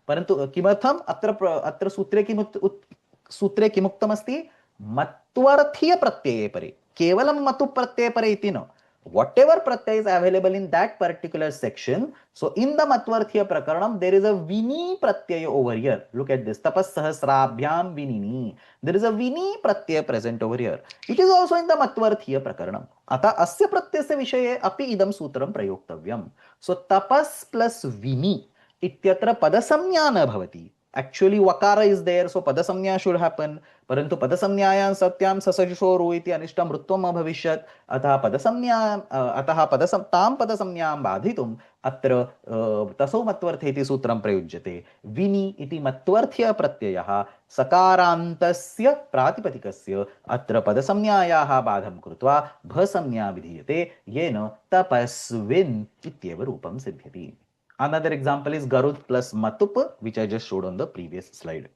परन्तु किमर्थम् अत्र सूत्रे किमुक्तम् अस्ति? मत्वर्थीय प्रत्यये परे. केवलं मतुप प्रत्यये परे इति न. Whatever pratyaya is available in that particular section. So in the matvarthiya prakaranam, there is a vini pratyaya over here. Look at this. Tapas sahasrabhyam vinini. There is a vini pratyaya present over here. It is also in the matvarthiya prakaranam. Ata asya pratyasya vishaye api idam sutram prayoktavyam. So tapas plus vini ityatra padasamnya na bhavati. Actually vakara is there, so padasamnya should happen. Parantu padasamnyayam satyam sasajushoru iti anishtam mrutvam abhavishyat. Atah tam padasamnyam badhitum atra tasau matvarthe iti sutram prayujyate. Vini iti matvarthya pratyayah sakarantasya pratipadikasya atra padasamnyayaः badham krutva bhasamnya vidhiyate yena tapasvin ityeva rupam siddhyati. Another example is Garud plus Matup, which I just showed on the previous slide.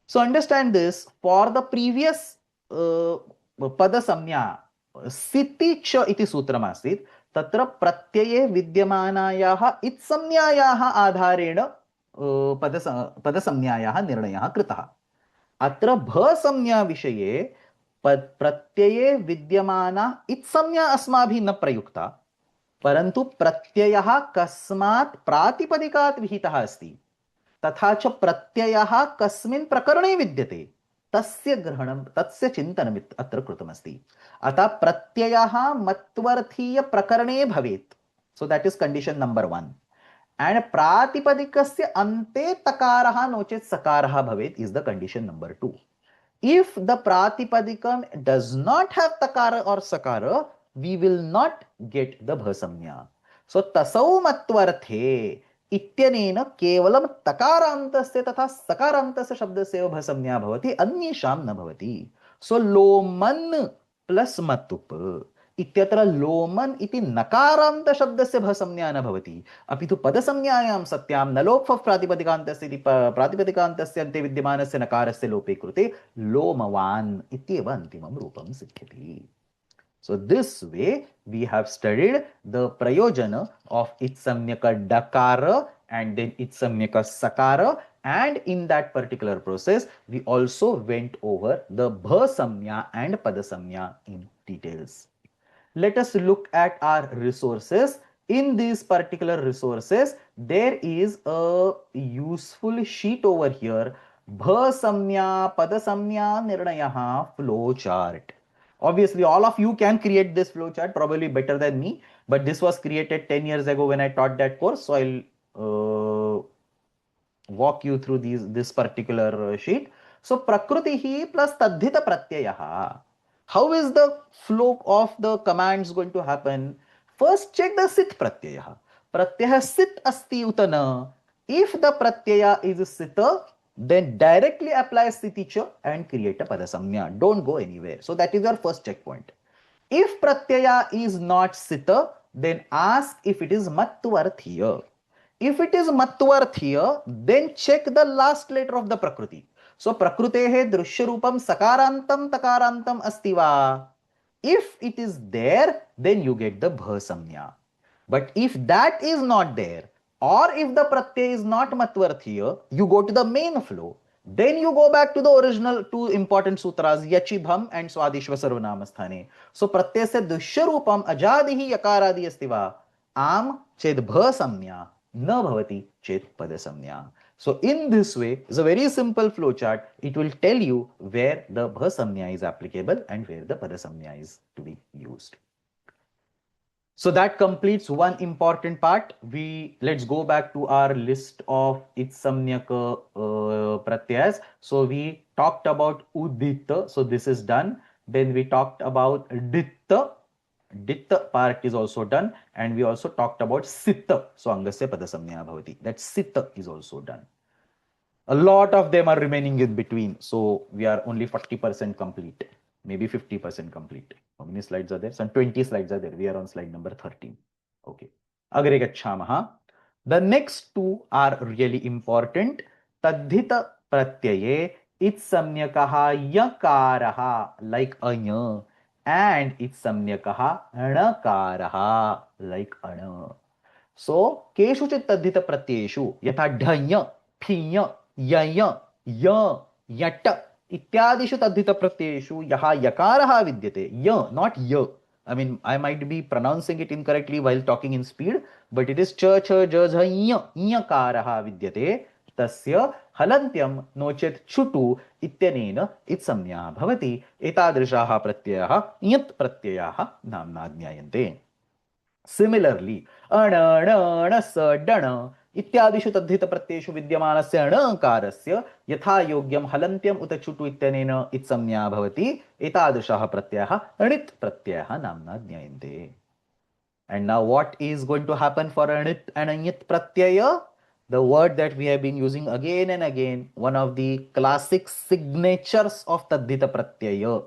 So understand this, for the previous Padasamnya, Siti cha iti sutram asit, tatra pratyaye vidyamanayaha itsamnyayaha adharena Padasamnyayaha nirnayaha kritaha. Atra bhasamnya vishaye pratyये vidyamana itsamnya asmabhi na prayukta. परंतु प्रत्ययः कस्मात् प्रातिपदिकात् विहितः अस्ति तथा च प्रत्ययः कस्मिन् प्रकरणे विद्यते तस्य ग्रहणं तस्य चिन्तनम् अत्र कृतमस्ति. अतः प्रत्ययः मत्वर्थीय प्रकरणे भवेत्. So that is condition number 1. And प्रातिपदिकस्य अन्ते तकारः नो चेत् सकारः भवेत् is the condition number 2. If the प्रातिपदिकम डज नॉट हैव तकार और सकार, we will not get the bhasamnya. So tasau matvarthe इत्यनेन केवलं तकारान्तस्य तथा सकारान्तस्य शब्दस्य भसंज्ञा भवति, अन्येषां न भवति. सो लोमन् प्लस मतुप इत्यत्र लोमन् इति नकारान्त शब्दस्य भसंज्ञा न भवति, अपि तु पदसंज्ञायां सत्यां न लोप प्रातिपदिकान्तस्य इति प्रातिपदिकान्तस्य अन्ते विद्यमानस्य नकारस्य लोपे कृते लोमवान् इत्येव अन्तिमं रूपं सिद्ध्यति. So this way we have studied the prayojana of itsamyaka dakara and then itsamyaka sakara, and in that particular process we also went over the bhasamya and padasamya in details. Let us look at our resources. In these particular resources there is a useful sheet over here, bhasamya padasamya nirnayaha flow chart. Obviously, all of you can create this flowchart probably better than me, but this was created 10 years ago when I taught that course. So I'll walk you through this particular sheet. So prakritihi plus tadhita pratyayaha. How is the flow of the commands going to happen? First check the sit pratyayaha. Pratyaya sit asti utana. If the pratyaya is sita, then directly apply siticha and create a padasamnya. Don't go anywhere. So that is your first checkpoint. If pratyaya is not sita, then ask if it is matvarthiya. If it is matvarthiya, then check the last letter of the prakriti. So prakrutehe drishya rupam sakarantam takarantam asti va. If it is there, then you get the bhasamnya. But if that is not there, or if the pratyay is not matvarthiya, you go to the main flow. Then you go back to the original two important sutras, Yachibham and Swadishva Sarvanamasthane. So pratyay se dushyarupam ajadihi yakaradi asti va. Am ched bhasamnya na bhavati ched padasamnya. So in this way, it's a very simple flow chart. It will tell you where the bhasamnya is applicable and where the padasamnya is to be used. So that completes one important part. Let's go back to our list of itsamnyaka pratyas. So we talked about udita. So this is done. Then we talked about ditta. Ditta part is also done. And we also talked about sitta. So angasya padasamnya bhavati. That sitta is also done. A lot of them are remaining in between. So we are only 40% complete. Maybe 50% complete. How many slides are there? Some 20 slides are there. We are on slide number 13. Okay. Agre gacchamaha. The next two are really important. Tadhita pratyaye itsamnyakaha yakaraha like anya and itsamnyakaha anakaraha like ana. So keshuchit tadhita pratyeshu yatha dhanya, phinya, yaya, ya, yata इत्यादिषु तद्धित प्रत्ययेषु यः यकारः विद्यते य not य. I mean, I might be pronouncing it incorrectly while talking in speed, but it is ch ch j z य ञकारः विद्यते तस्य हलन्त्यं no चेत् छुटु इत्यनेन इत्संज्ञा भवति. एतादृशाः प्रत्ययाः इयत् प्रत्ययाः नाम्ना ज्ञायन्ते. Similarly, अण ण स डण इत्यादिषु तद्धित प्रत्ययेषु विद्यमानस्य अणकारस्य यथा योग्यं हलन्त्यम् उत चुटु इत्यनेन इत्संज्ञा भवति. एतादृशः प्रत्ययः अणित् प्रत्ययः नाम्ना ज्ञायन्ते. And now what is going to happen for anit and anyit pratyaya? The word that we have been using again and again, one of the classic signatures of tadhita pratyaya,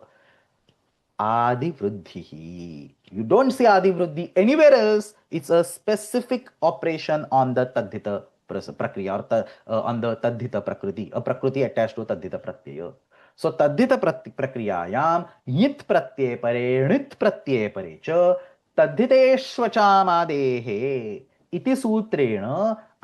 adivruddhi. You don't see adivruddhi anywhere else. It's a specific operation on the tadhita prakriya or on the tadhita prakriti, a prakriti attached to tadhita pratyaya. So tadhita prakriyayam yit pratyay pare nit pratyay pare cha तद्धितेष्वचामादेहे इति सूत्रेण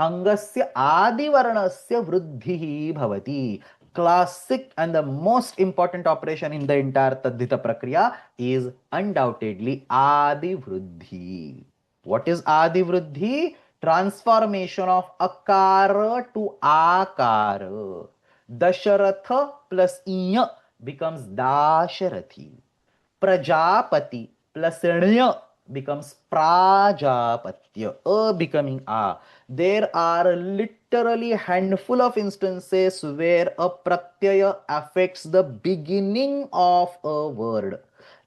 अंगस्य आदिवर्णस्य वृद्धिः भवति. Classic and the most important operation in the entire tadhita prakriya is undoubtedly adivruddhi. What is adivruddhi? Transformation of akara to akara. Dasharatha plus inya becomes Dasharathi. Prajapati plus nya becomes prajapatya, becoming a. There are literally handful of instances where a pratyaya affects the beginning of a word.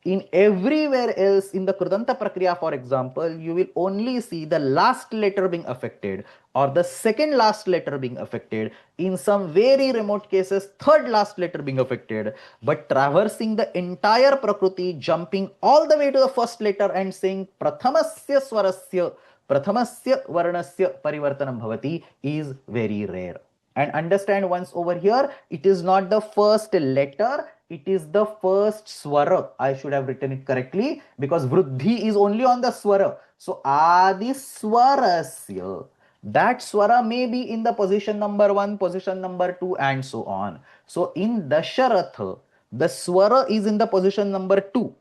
In everywhere else in the Krudanta Prakriya, for example, you will only see the last letter being affected or the second last letter being affected. In some very remote cases, third last letter being affected. But traversing the entire Prakriti, jumping all the way to the first letter and saying Prathamasya Swarasya, Prathamasya Varnasya Parivartanam Bhavati is very rare. And understand once over here, it is not the first letter, it is the first swara. I should have written it correctly because vruddhi is only on the swara. So adi swarasya. That swara may be in the position number 1, position number 2 and so on. So in Dasharatha, the swara is in the position number 2.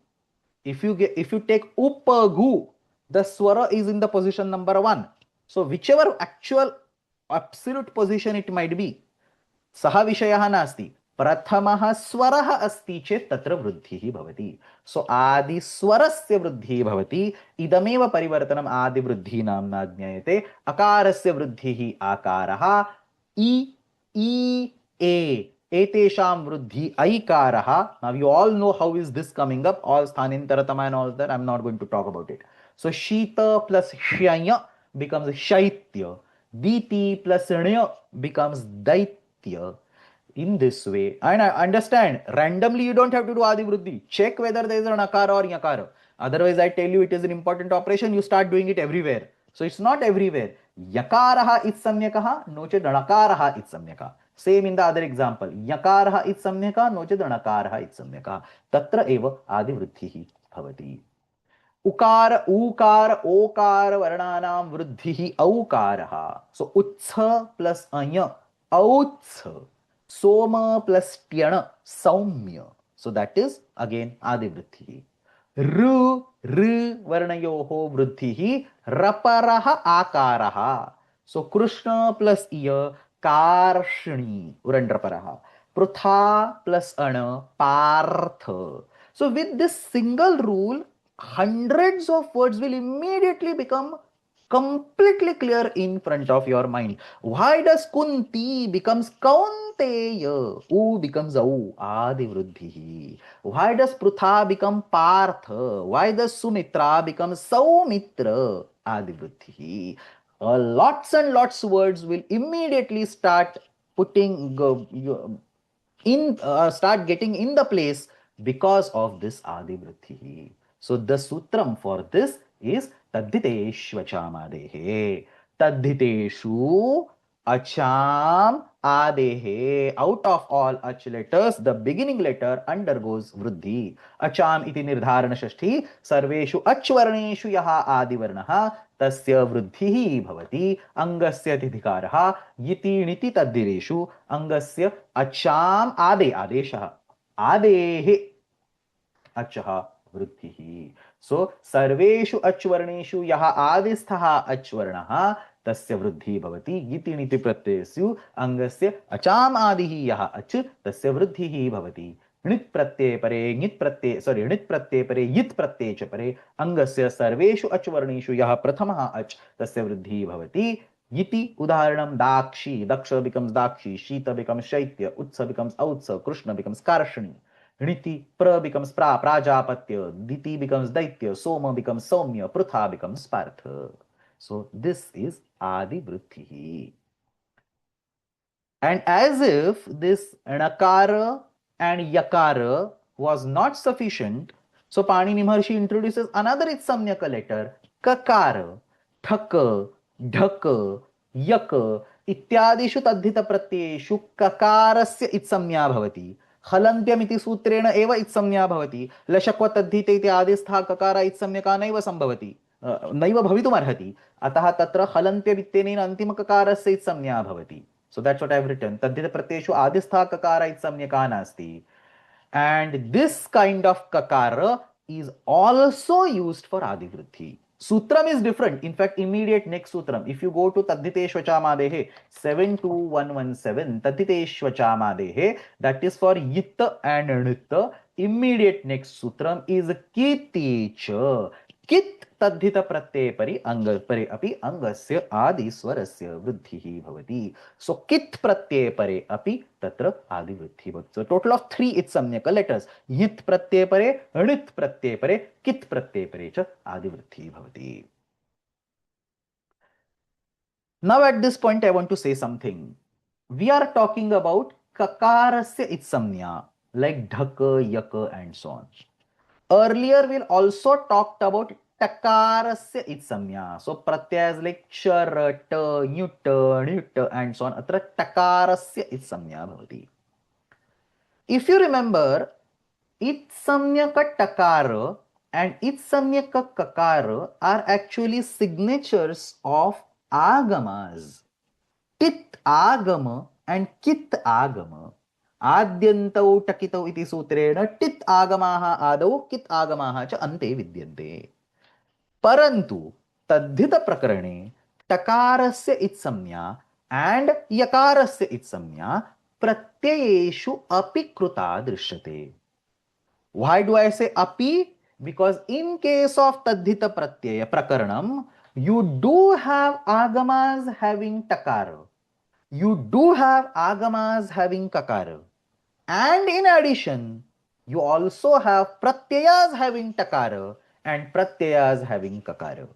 If you take upagu, the swara is in the position number 1. So whichever actual absolute position it might be, सः विषयः नास्ति. प्रथमः स्वरः अस्ति चेत् तत्र वृद्धिः भवति. सो आदिस्वरस्य वृद्धिः भवति. इदमेव परिवर्तनम् आदिवृद्धिः नाम्ना ज्ञायते. अकारस्य वृद्धिः आकारः, E, E, A. Etesham vruddhi aikaraha. Now you all know how is this coming up. All sthanintaratama and all that. I'm not going to talk about it. So shita plus shaya becomes shaitya. Diti plus nya becomes daitya. In this way, and I understand randomly you don't have to do adi vruddhi. Check whether there is an akara or yakara. Otherwise, I tell you it is an important operation. You start doing it everywhere. So it's not everywhere. Yakaraha it samyakaha, noche danakaraha it samyaka. Same in the other example. Yakaraha it samyaka, noche danakaraha it samyaka. Tatra eva adi vruddhihi bhavati. उकार ऊकार ओकार वर्णानां वृद्धि औकार. सो उत्स plus अय औत्स. सोम plus ट्यण सौम्य. So that is again आदि वृद्धि. ऋ ऋ वर्णयोः वृद्धिः रपरः आकारः. सो कृष्ण प्लस इय कार्ष्णी उरण्ड्रपरः. पृथा प्लस अण Partha. So with this single rule, hundreds of words will immediately become completely clear in front of your mind. Why does Kunti becomes Kaunteya? U becomes Au, Adi Vruddhi. Why does Prutha become Partha? Why does Sumitra become Saumitra? Adi Vruddhi. Lots and lots of words will immediately start putting start getting in the place because of this adi vritti. So the sutram for this is taddhiteshvachamadehe. Taddhiteshu acham adehe. Out of all ach letters, the beginning letter undergoes vruddhi. Acham iti nirdharana shashti. Sarveshu achvarneshu yaha adivarnaha तस्य वृद्धिः भवति. अंगस्य तिथिकारः यिति णिति तद्धिरेषु अंगस्य अचाम आदे आदेशः आदेः अचः वृद्धिः. सो सर्वेषु अच्वर्णेषु यः आदिस्थः अच्वर्णः तस्य वृद्धिः भवति. यिति णिति प्रत्ययेषु अंगस्य अचाम आदिः यः अच् तस्य वृद्धिः भवति. णित् प्रत्यय परे ङित् प्रत्यय णित् प्रत्यय परे यित् प्रत्यय च परे अंगस्य सर्वेषु अच् वर्णेषु यः प्रथमः अच् तस्य वृद्धिः भवति. यिति उदाहरणं दाक्षी. दक्ष becomes दाक्षी. शीत becomes शैत्य. उत्स becomes औत्स. कृष्ण becomes कार्ष्णी. णिति प्र becomes प्राजापत्य. दिति becomes दैत्य. सोम becomes Saumya. Pritha becomes Partha. So this is adi vruddhi. And as if this णकार and yakara was not sufficient, so Panini Maharshi introduces another itsamyaka letter, kakara, thaka, dhaka, yaka इत्यादिषु तद्धित प्रत्ययेषु ककारस्य इत्संज्ञा भवति. हलन्त्यमिति सूत्रेण एव इत्संज्ञा भवति. लशक्व तद्धिते इति आदेस्थः ककार इत्संज्ञका नैव संभवति, नैव भवितुमर्हति. अतः तत्र हलन्त्यमित्यनेन अन्तिमककारस्य इत्संज्ञा भवति. So that's what I've written. Taddhita pratyeshu adistha kakara itsamyaka nasti. And this kind of kakara is also used for adi vriddhi. Sutram is different. In fact, immediate next sutram. If you go to taddhiteshvachamadehe 72117, taddhiteshvachamadehe, that is for yitta and nitta. Immediate next sutram is kiticha. Kit तद्धित प्रत्यय परि अंग परे अपि अंगस्य आदि स्वरस्य वृद्धिः भवति. सो कित् प्रत्यय परे अपि तत्र आदि वृद्धिः भवति. सो टोटल ऑफ 3 इत्संज्ञक लेटर्स. यित् प्रत्यय परे, णित् प्रत्यय परे, कित् प्रत्यय परे च आदि वृद्धिः भवति. Now at this point I want to say something. We are talking about kakarasya itsamnya like dhaka, yaka and so on. Earlier we also talked about takarasya itsamya. So pratyas like shar, ta, nyut, nyut and so on. Atra takarasya itsamya bhavati. If you remember, itsamyaka takara and itsamyaka kakara are actually signatures of agamas. Tit agama and kit agama. आद्यन्तौ टकितौ इति सूत्रेण टित् आगमाः आदौ कित् आगमाः च अन्ते विद्यन्ते. परंतु तद्धित प्रकरणे टकारस्य इत्संज्ञा and यकारस्य इत्संज्ञा प्रत्ययेषु अपि कृता दृश्यते. Why do I say api? Because in case of taddhita pratyaya prakaranam, you do have agamas having takara. you do have agamas having kakara, and in addition you also have pratyayas having takara and pratyayas having kakara.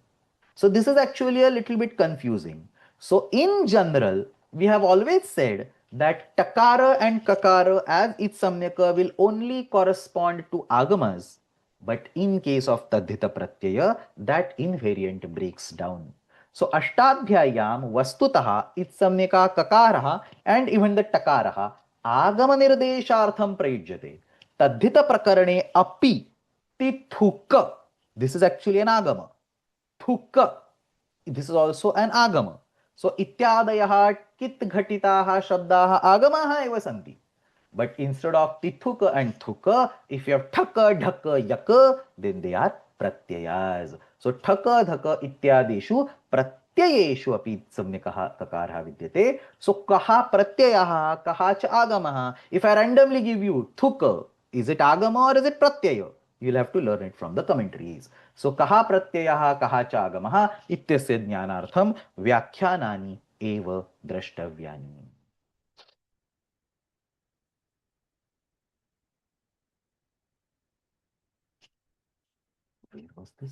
So this is actually a little bit confusing. So in general, we have always said that takara and kakara as its samyaka will only correspond to agamas, but in case of tadhita pratyaya, that invariant breaks down. So ashtadhyayam vastutaha itsamyaka kakaraha and even the takaraha agama nirdeshartham prayujyate. Tadhita prakarane api tithuk. This is actually an agama. Thukka. This is also an agama. So ityadayah kit ghatitaha shabdaha agamaha eva santi. But instead of tithuka and thuka, if you have thaka, dhaka, yaka, then they are pratyayas. So thaka, dhaka ityadishu pratyayeshu api samyakah kakarah vidyate. So kaha pratyayah, kaha cha agamaha. If I randomly give you thuka, is it agama or is it pratyaya? You'll have to learn it from the commentaries. So kaha pratyayah, kaha cha agamaha ityasya jnanartham vyakyanani eva drashtavyani. Where was this?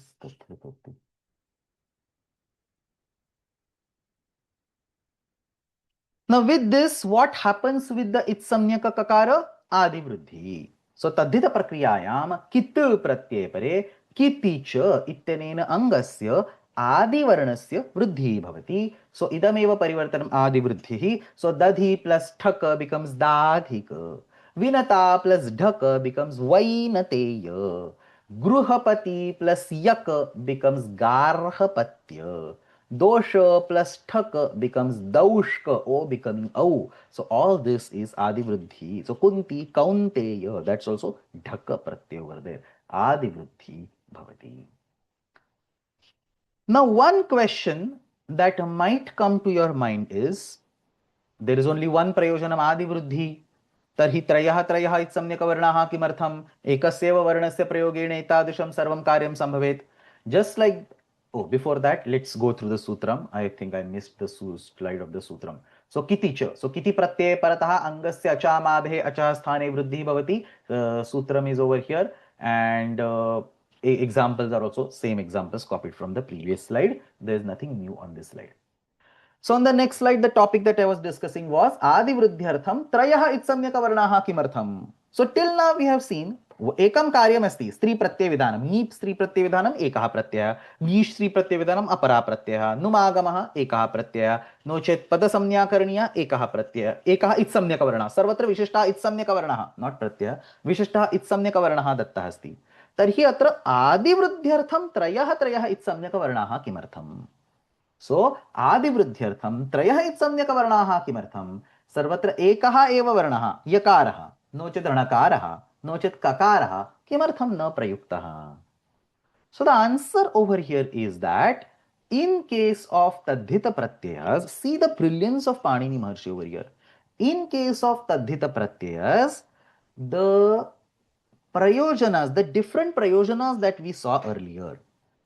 Now with this, what happens with the itsamyaka kakara? Adi vruddhi. So tadhita prakriyayam kit pratyay pare kiti cha ityanena angasya adi varnasya vruddhi bhavati. So idameva parivartanam adi vruddhi. So dadhi plus thaka becomes dadhika. Vinata plus dhaka becomes vainateya. Gruhapati plus yak becomes garhapatya. Dosha plus thak becomes daushka, O becoming au. So all this is Adi Vruddhi. So Kunti, Kaunteya, that's also dhaka pratyay over there. Adi Vruddhi bhavati. Now one question that might come to your mind is, there is only one prayojanam Adi Vruddhi. तर्हि त्रयः त्रयः इत्सम्यकवर्णाः किमर्थम् एकस्यैव वर्णस्य प्रयोगेण एतादृशं सर्वं कार्यं सम्भवेत्. Just like, oh, before that, let's go through the sutram. I think I missed the slide of the sutram. So kiti cha. So kiti pratyay paratah angasya achamabhe achah sthane vruddhi bhavati. Sutram is over here, and examples are also same examples copied from the previous slide. There is nothing new on this slide. So on the next slide, the topic that I was discussing was Adi Vruddhyartham Trayah Itsamyaka Varnaha Kimartham. So till now we have seen एकम कार्यम अस्ति स्त्री प्रत्यय विधानम नीप स्त्री प्रत्यय विधानम एकः प्रत्ययः नीश स्त्री प्रत्यय विधानम अपरा प्रत्ययः नुमागमः एकः प्रत्ययः नो चेत् पद संज्ञा करणीया एकः प्रत्ययः एकः इत्सम्यक वर्णः सर्वत्र विशिष्टः इत्सम्यक वर्णः नॉट प्रत्ययः विशिष्टः इत्सम्यक वर्णः दत्तः अस्ति. तर्हि अत्र आदिवृद्ध्यर्थं त्रयः त्रयः इत्सम्यक वर्णाः किमर्थम्? सो आदिवृद्ध्यर्थं त्रयः इत्सम्यकवर्णाः किमर्थं? सर्वत्र एकः एव वर्णः यकारः नो चेत् ऋणकारः नो चेत् ककारः किमर्थं न प्रयुक्तः? So the answer over here is that in case of tadhita pratyayas, see the brilliance of Panini Maharshi over here. In case of tadhita pratyayas, the prayojanas, the different prayojanas that we saw earlier,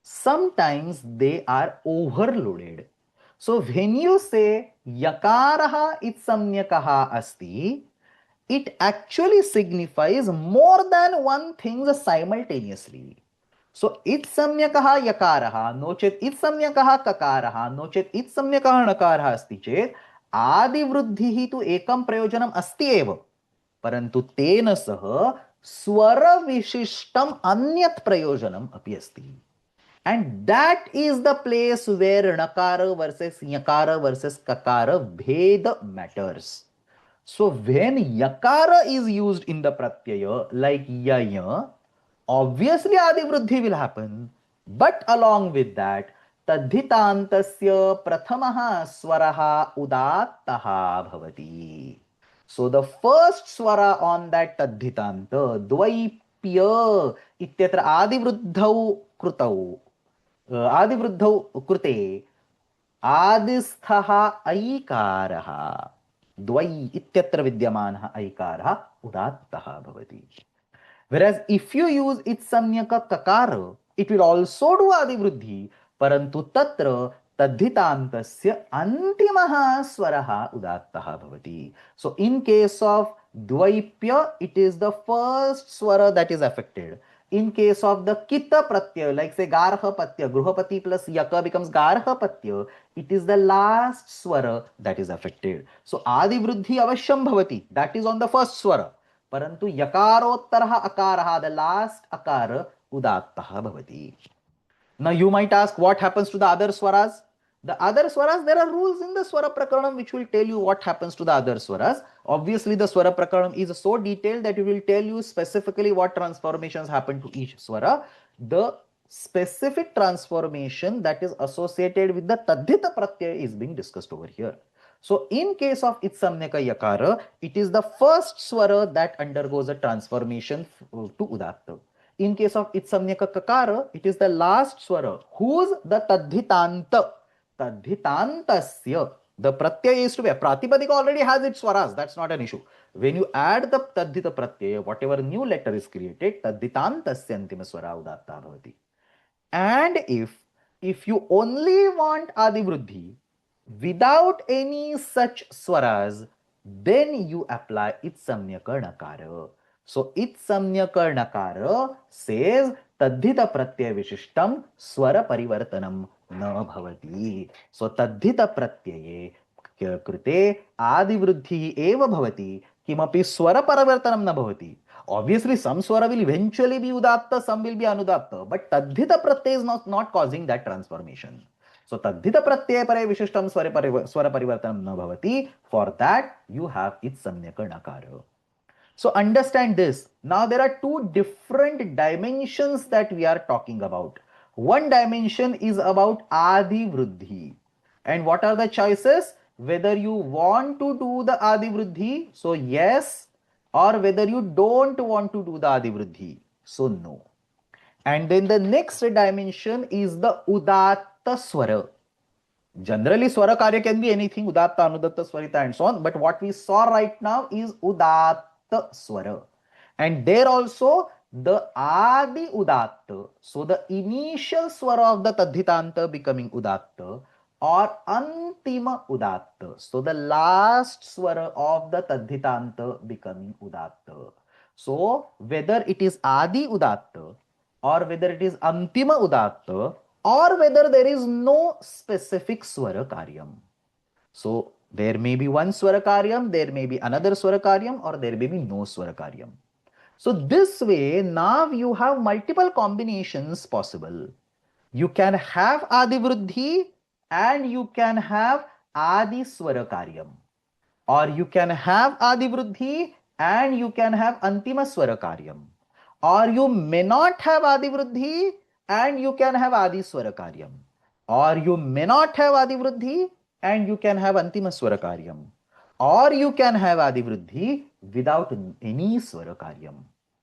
sometimes they are overloaded. So when you say yakaraha itsamyakaha asti, it actually signifies more than one thing simultaneously. So itsamyakaha yakaraha, no chet itsamyakaha kakaraha, no chet itsamyakaha nakaraha asti chet आदिवृद्धिः तु एकं प्रयोजनम् अस्ति एव, परन्तु तेन सह स्वर विशिष्टम अन्यत् प्रयोजनम अपि अस्ति. And that is the place where nakara versus yakara versus kakara bhed matters. So when yakara is used in the pratyaya like yaya, obviously adi vruddhi will happen. But along with that, tadhitantasya prathamaha swaraha udattaha bhavati. So the first swara on that tadhitanta, dvaipya ityatra adivruddhau krutau. आदिवृद्धौ कृते आदिस्थः ऐकारः द्वै इत्यत्र विद्यमानः ऐकारः उदात्तः भवति. Whereas if you use itsamyaka kakara, it will also do adivruddhi, parantu tatra तद्धितान्तस्य अन्तिमः स्वरः उदात्तः भवति. So in case of Dvaipya, it is the first swara that is affected. In case of the kita pratyaya, like say garha patya, gruhapati plus yaka becomes garha patya, it is the last swara that is affected. So adi vruddhi avashyam bhavati, that is on the first swara. Parantu yakarottarah akarah, the last akara udattah bhavati. Now you might ask, what happens to the other swaras? The other swaras, there are rules in the Swara Prakaranam which will tell you what happens to the other swaras. Obviously, the Swara Prakaranam is so detailed that it will tell you specifically what transformations happen to each swara. The specific transformation that is associated with the Tadhita Pratyaya is being discussed over here. So, in case of Itsamnyaka Yakara, it is the first swara that undergoes a transformation to Udatta. In case of Itsamnyaka Kakara, it is the last swara whose the Tadhitanta. Tadhitantasya. The pratyaya is to be, Pratipadika already has its swaras, that's not an issue. When you add the Tadhita pratyaya, whatever new letter is created, Tadhitantasya antima swara udatta bhavati. And if you only want Adi Vruddhi without any such swaras, then you apply Itsamnyaka Nakara. So Itsamnyaka Nakara says Tadhita Pratyaya Vishishtam Swara Parivartanam na bhavati. So Tadhita Pratyaye कृते आदिवृद्धिः एव भवति, किमपि swara parivartanam na bhavati. Obviously, some swara will eventually be udatta, some will be anudatta, but tadhita pratyaya is not causing that transformation. So tadhita pratyaya pare vishishtam swara parivartanam na bhavati. For that, you have its samyaka nakara. So understand this. Now there are two different dimensions that we are talking about. One dimension is about adi vruddhi. And what are the choices? Whether you want to do the adi vruddhi, so yes, or whether you don't want to do the adi vruddhi, so no. And then the next dimension is the udatta swara. Generally, swara karya can be anything, udatta, anudatta, swarita, and so on. But what we saw right now is udatta swara. And there also the adi udatta. So the initial swara of the tadhitanta becoming udatta, or antima udatta. So the last swara of the tadhitanta becoming udatta. So whether it is adi udatta or whether it is antima udatta, or whether there is no specific swara karyam. So there may be one swara karyam, there may be another swara karyam, or there may be no swara karyam. So this way, now you have multiple combinations possible. You can have adi vruddhi and you can have adi swara karyam, or you can have adi vruddhi and you can have antima swara karyam, or you may not have adi vruddhi and you can have adi swara karyam, or you may not have adi vruddhi and you can have antima swara karyam, or you can have adi vruddhi without any swara karyam.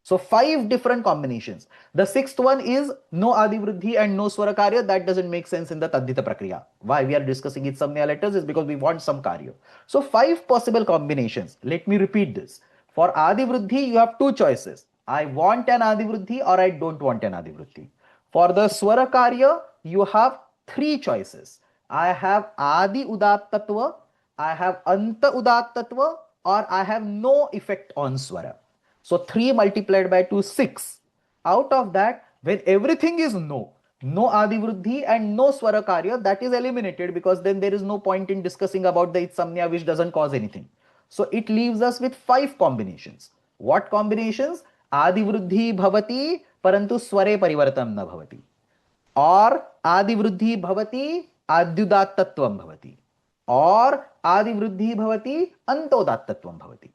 So 5 different combinations. The 6th one is no adi vruddhi and no swara karya. That doesn't make sense in the tadhita prakriya. Why we are discussing it samya letters is because we want some karya. So 5 possible combinations. Let me repeat this. For adi vruddhi, you have 2 choices. I want an adi vruddhi or I don't want an adi vruddhi. For the swara karya, you have 3 choices. I have adi udattatva, I have anta udattatva, or I have no effect on swara. So 3 multiplied by 2, 6. Out of that, when everything is no adi vruddhi and no swara karya, that is eliminated, because then there is no point in discussing about the itsamnya which doesn't cause anything. So it leaves us with 5 combinations. What combinations? Adi vruddhi bhavati parantu sware parivartanam na bhavati. Or adi vruddhi bhavati adyudattatvam bhavati. Or adi vruddhi bhavati antodattatvam bhavati.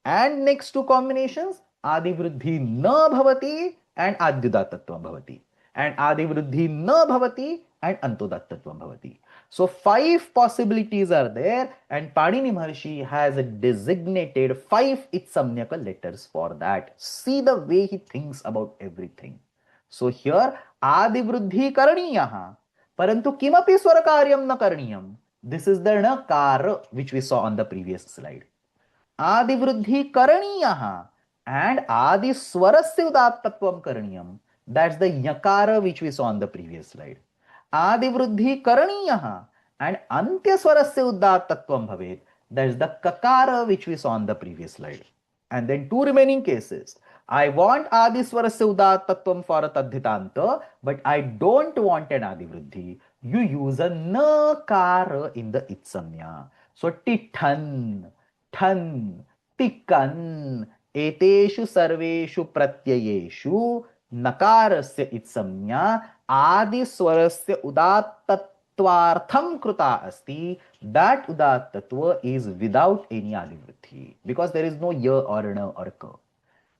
And next 2 combinations, adi vruddhi na bhavati and adyudattatvam bhavati. And adi vruddhi na bhavati and antodattatvam bhavati. So 5 possibilities are there, and Panini Maharshi has designated 5 itsamnyaka letters for that. See the way he thinks about everything. So here adi vruddhi karaniyaha, parantu kimapi swara karyam na karaniyam. This is the nakara which we saw on the previous slide. Adi vruddhi karaniyaha and adi swarasya udattatvam karaniyam. That's the yakara which we saw on the previous slide. आदिवृद्धि करणीयः and antyaswarasya udattvatvam bhavet. That is the kakara which we saw on the previous slide. And then two remaining cases. I want adiswarasya udattvatvam for a tadhitanta, but I don't want an adivruddhi. You use a nakara in the itsamya. So tithan, than, tikan, एतेषु सर्वेषु प्रत्ययेषु नकारस्य इत्संज्ञा आदिस्वरस्य उदात्तत्वार्थं कृता अस्ति. That udatttatva is without any adivriddhi because there is no ya or na or ka.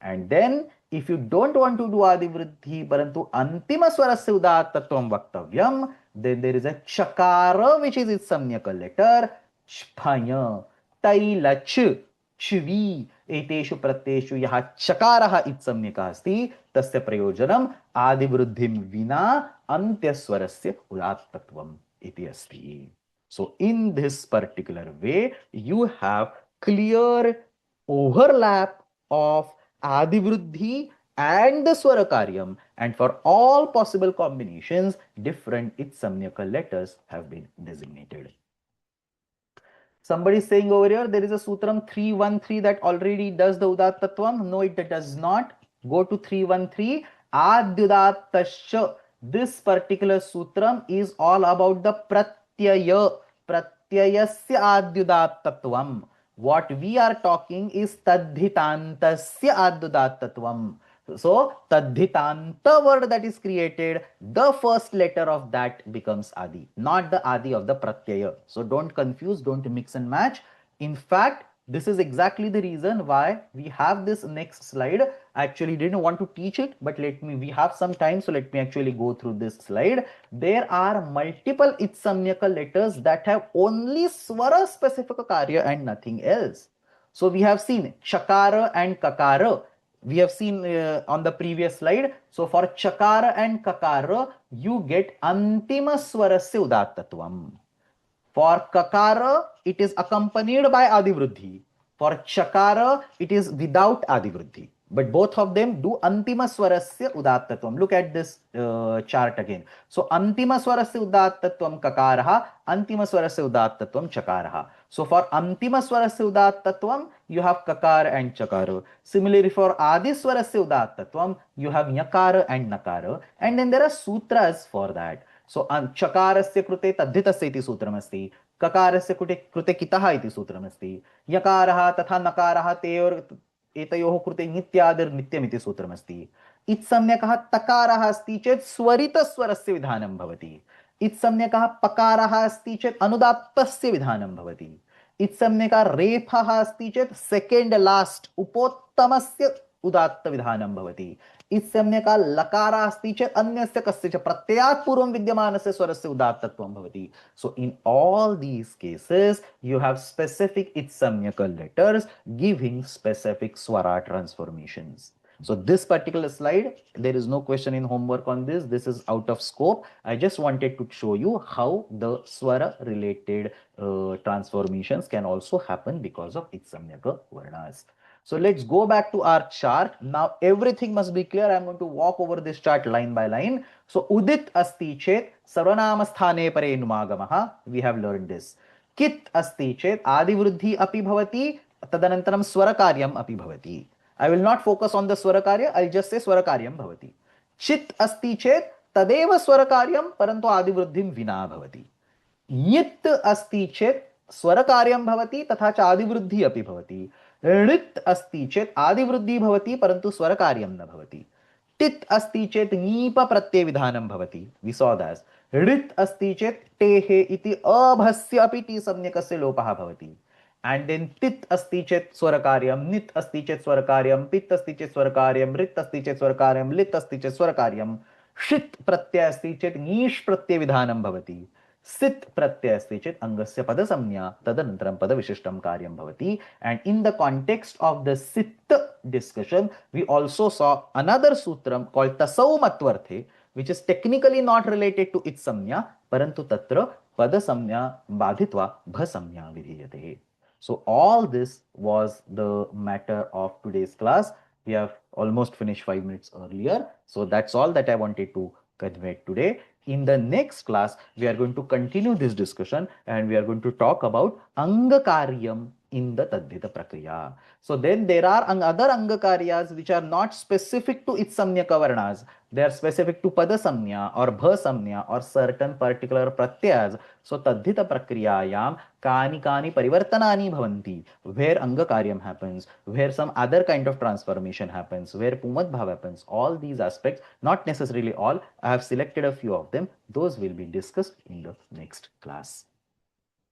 And then if you don't want to do adivriddhi parantu antima swarasya udattatvam vaktavyam, then there is a chakara which is its samyaka letter chphaya tailach chvi एतेषु प्रत्ययेषु यः चकारः इत्सम्यकः अस्ति तस्य प्रयोजनम् आदिवृद्धिं विना अन्त्यस्वरस्य उदात्तत्वम् इति अस्ति. So in this particular way you have clear overlap of adivruddhi and the swara karyam, and for all possible combinations different itsamyaka letters have been designated. Somebody is saying over here there is a sutram 313 that already does the udattatvam. No, it does not. Go to 313 adyudattasya. This particular sutram is all about the pratyaya, pratyayasya adyudattatvam. What we are talking is tadhitantasya adyudattatvam. So tadhitanta word that is created, the first letter of that becomes adi, not the adi of the pratyaya. So don't confuse, don't mix and match. In fact, this is exactly the reason why we have this next slide. I actually didn't want to teach it, but we have some time, so let me actually go through this slide. There are multiple itsamyaka letters that have only swara specific karya and nothing else. So we have seen chakara and kakara. We have seen on the previous slide. So for chakara and kakara, you get antima swarasya udattatvam. For kakara, it is accompanied by adivruddhi. For chakara, it is without adivruddhi. But both of them do antima swarasya udattatvam. Look at this chart again. So antima swarasya udattatvam kakaraha, antima swarasya udattatvam chakaraha. So for antima swarasya udattatvam, you have kakara and chakara. Similarly, for adi swarasya udattatvam, you have nyakara and nakara. And then there are sutras for that. So chakarasya krute tadhitasya iti sutramasti, kakarasya krute kitah iti sutramasti, yakarah तथा नकारः तेयोर एतयोः कृते नित्यादिर् नित्यम् इति सूत्रमस्ति. इत्सम्यकः तकारः अस्ति चेत् स्वरितस्वरस्य विधानं भवति. इत्सम्यकः पकारः अस्ति चेत् अनुदात्तस्य विधानं भवति. इत्सम्यकः रेफः अस्ति चेत् सेकेंड लास्ट उपोत्तमस्य उदात्त विधानं भवति. इत्सम्यकः लकारः अस्ति चेत् अन्यस्य कस्यचित् प्रत्ययात् पूर्वं विद्यमानस्य स्वरस्य उदात्तत्वं भवति. So in all these cases you have specific itsamyaka letters giving specific swara transformations. So this particular slide, there is no question in homework on this. This is out of scope. I just wanted to show you how the swara related transformations can also happen because of itsamyaka varnas. So let's go back to our chart. Now everything must be clear. I'm going to walk over this chart line by line. So udit asti chet sarvanama sthane pare numagamaha. We have learned this. Kit asti chet adivruddhi api bhavati tadanantaram swara api bhavati. I will not focus on the swara karya. I'll just say swara bhavati. Chit asti chet tadeva swara parantu adivruddhim vina bhavati. Nyit asti chet swara bhavati tatha cha adivruddhi api bhavati. ऋत् अस्ति चेत् आदिवृद्धि भवति परन्तु स्वर कार्यं न भवति. टित् अस्ति चेत् ङीप प्रत्यय विधानं भवति. We saw that. ऋत् अस्ति चेत् टेः इति अभस्य अपि टी सम्यकस्य लोपः भवति. एंड देन तित् अस्ति चेत् स्वर कार्यं, नित् अस्ति चेत् स्वर कार्यं, पित् अस्ति चेत् स्वर कार्यं, ऋत् अस्ति चेत् स्वर कार्यं, लित् अस्ति चेत् स्वर कार्यं. षित् प्रत्यय अस्ति चेत् ङीष् प्रत्यय विधानं भवति. सित् प्रत्यय अस्ति चेत् अंगस्य पद संज्ञा तदनन्तरं पद विशिष्टं कार्यं भवति. And in the context of the sit discussion, we also saw another sutram called tasau matvarthe, which is technically not related to its samnya, parantu tatra pada samnya badhitva bha samnya vidhiyate. So all this was the matter of today's class. We have almost finished 5 minutes earlier. So that's all that I wanted to convey today. In the next class, we are going to continue this discussion and we are going to talk about Angakaryam in the Tadbhita Prakriya. So then there are other Angakaryas which are not specific to Itsamnyaka Varnas. They are specific to Padasamnya or Bhasamnya or certain particular Pratyas. So Tadbhita Prakriyayam kani parivartanani bhavanti, where Angakaryam happens, where some other kind of transformation happens, where Pumat Bhav happens. All these aspects, not necessarily all, I have selected a few of them. Those will be discussed in the next class.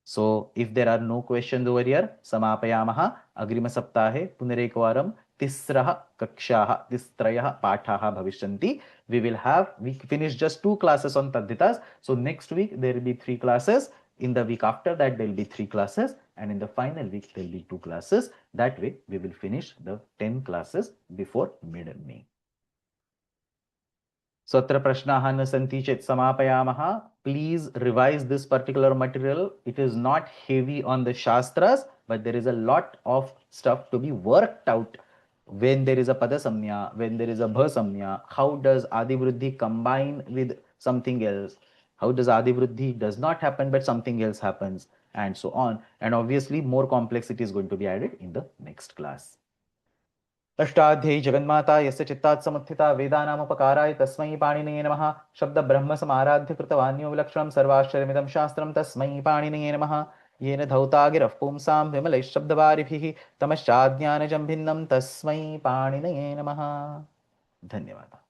So if there are no questions over here, समापयामः. अग्रिमसप्ताहे पुनरेकवारं तिस्रः कक्षाः तिस्त्रयः पाठाः भविष्यन्ति. We finished just 2 classes on Tadhitas. So next week there will be 3 classes. In the week after that there will be 3 classes, and in the final week there will be 2 classes. That way we will finish the 10 classes before mid-May. So अत्र प्रश्नाः न सन्ति चेत् समापयामः. Please revise this particular material. It is not heavy on the Shastras, but there is a lot of stuff to be worked out. When there is a Padasamya, when there is a Bhasamya, how does Adivruddhi combine with something else? How does Adivruddhi does not happen but something else happens, and so on. And obviously more complexity is going to be added in the next class. Ashtadhyayi जगन्माता यस्य चित्तात् समुत्थिता वेदानामुपकाराय तस्मै पाणिनये नमः. शब्दब्रह्म समाराध्य कृतवान्यो विलक्षणं सर्वाश्चर्यमिदं शास्त्रं तस्मै पाणिनये नमः. येन धौता गिरः पुंसां विमलैः शब्दवारिभिः तमश्चाज्ञानजं भिन्नं तस्मै पाणिनये नमः. धन्यवादः.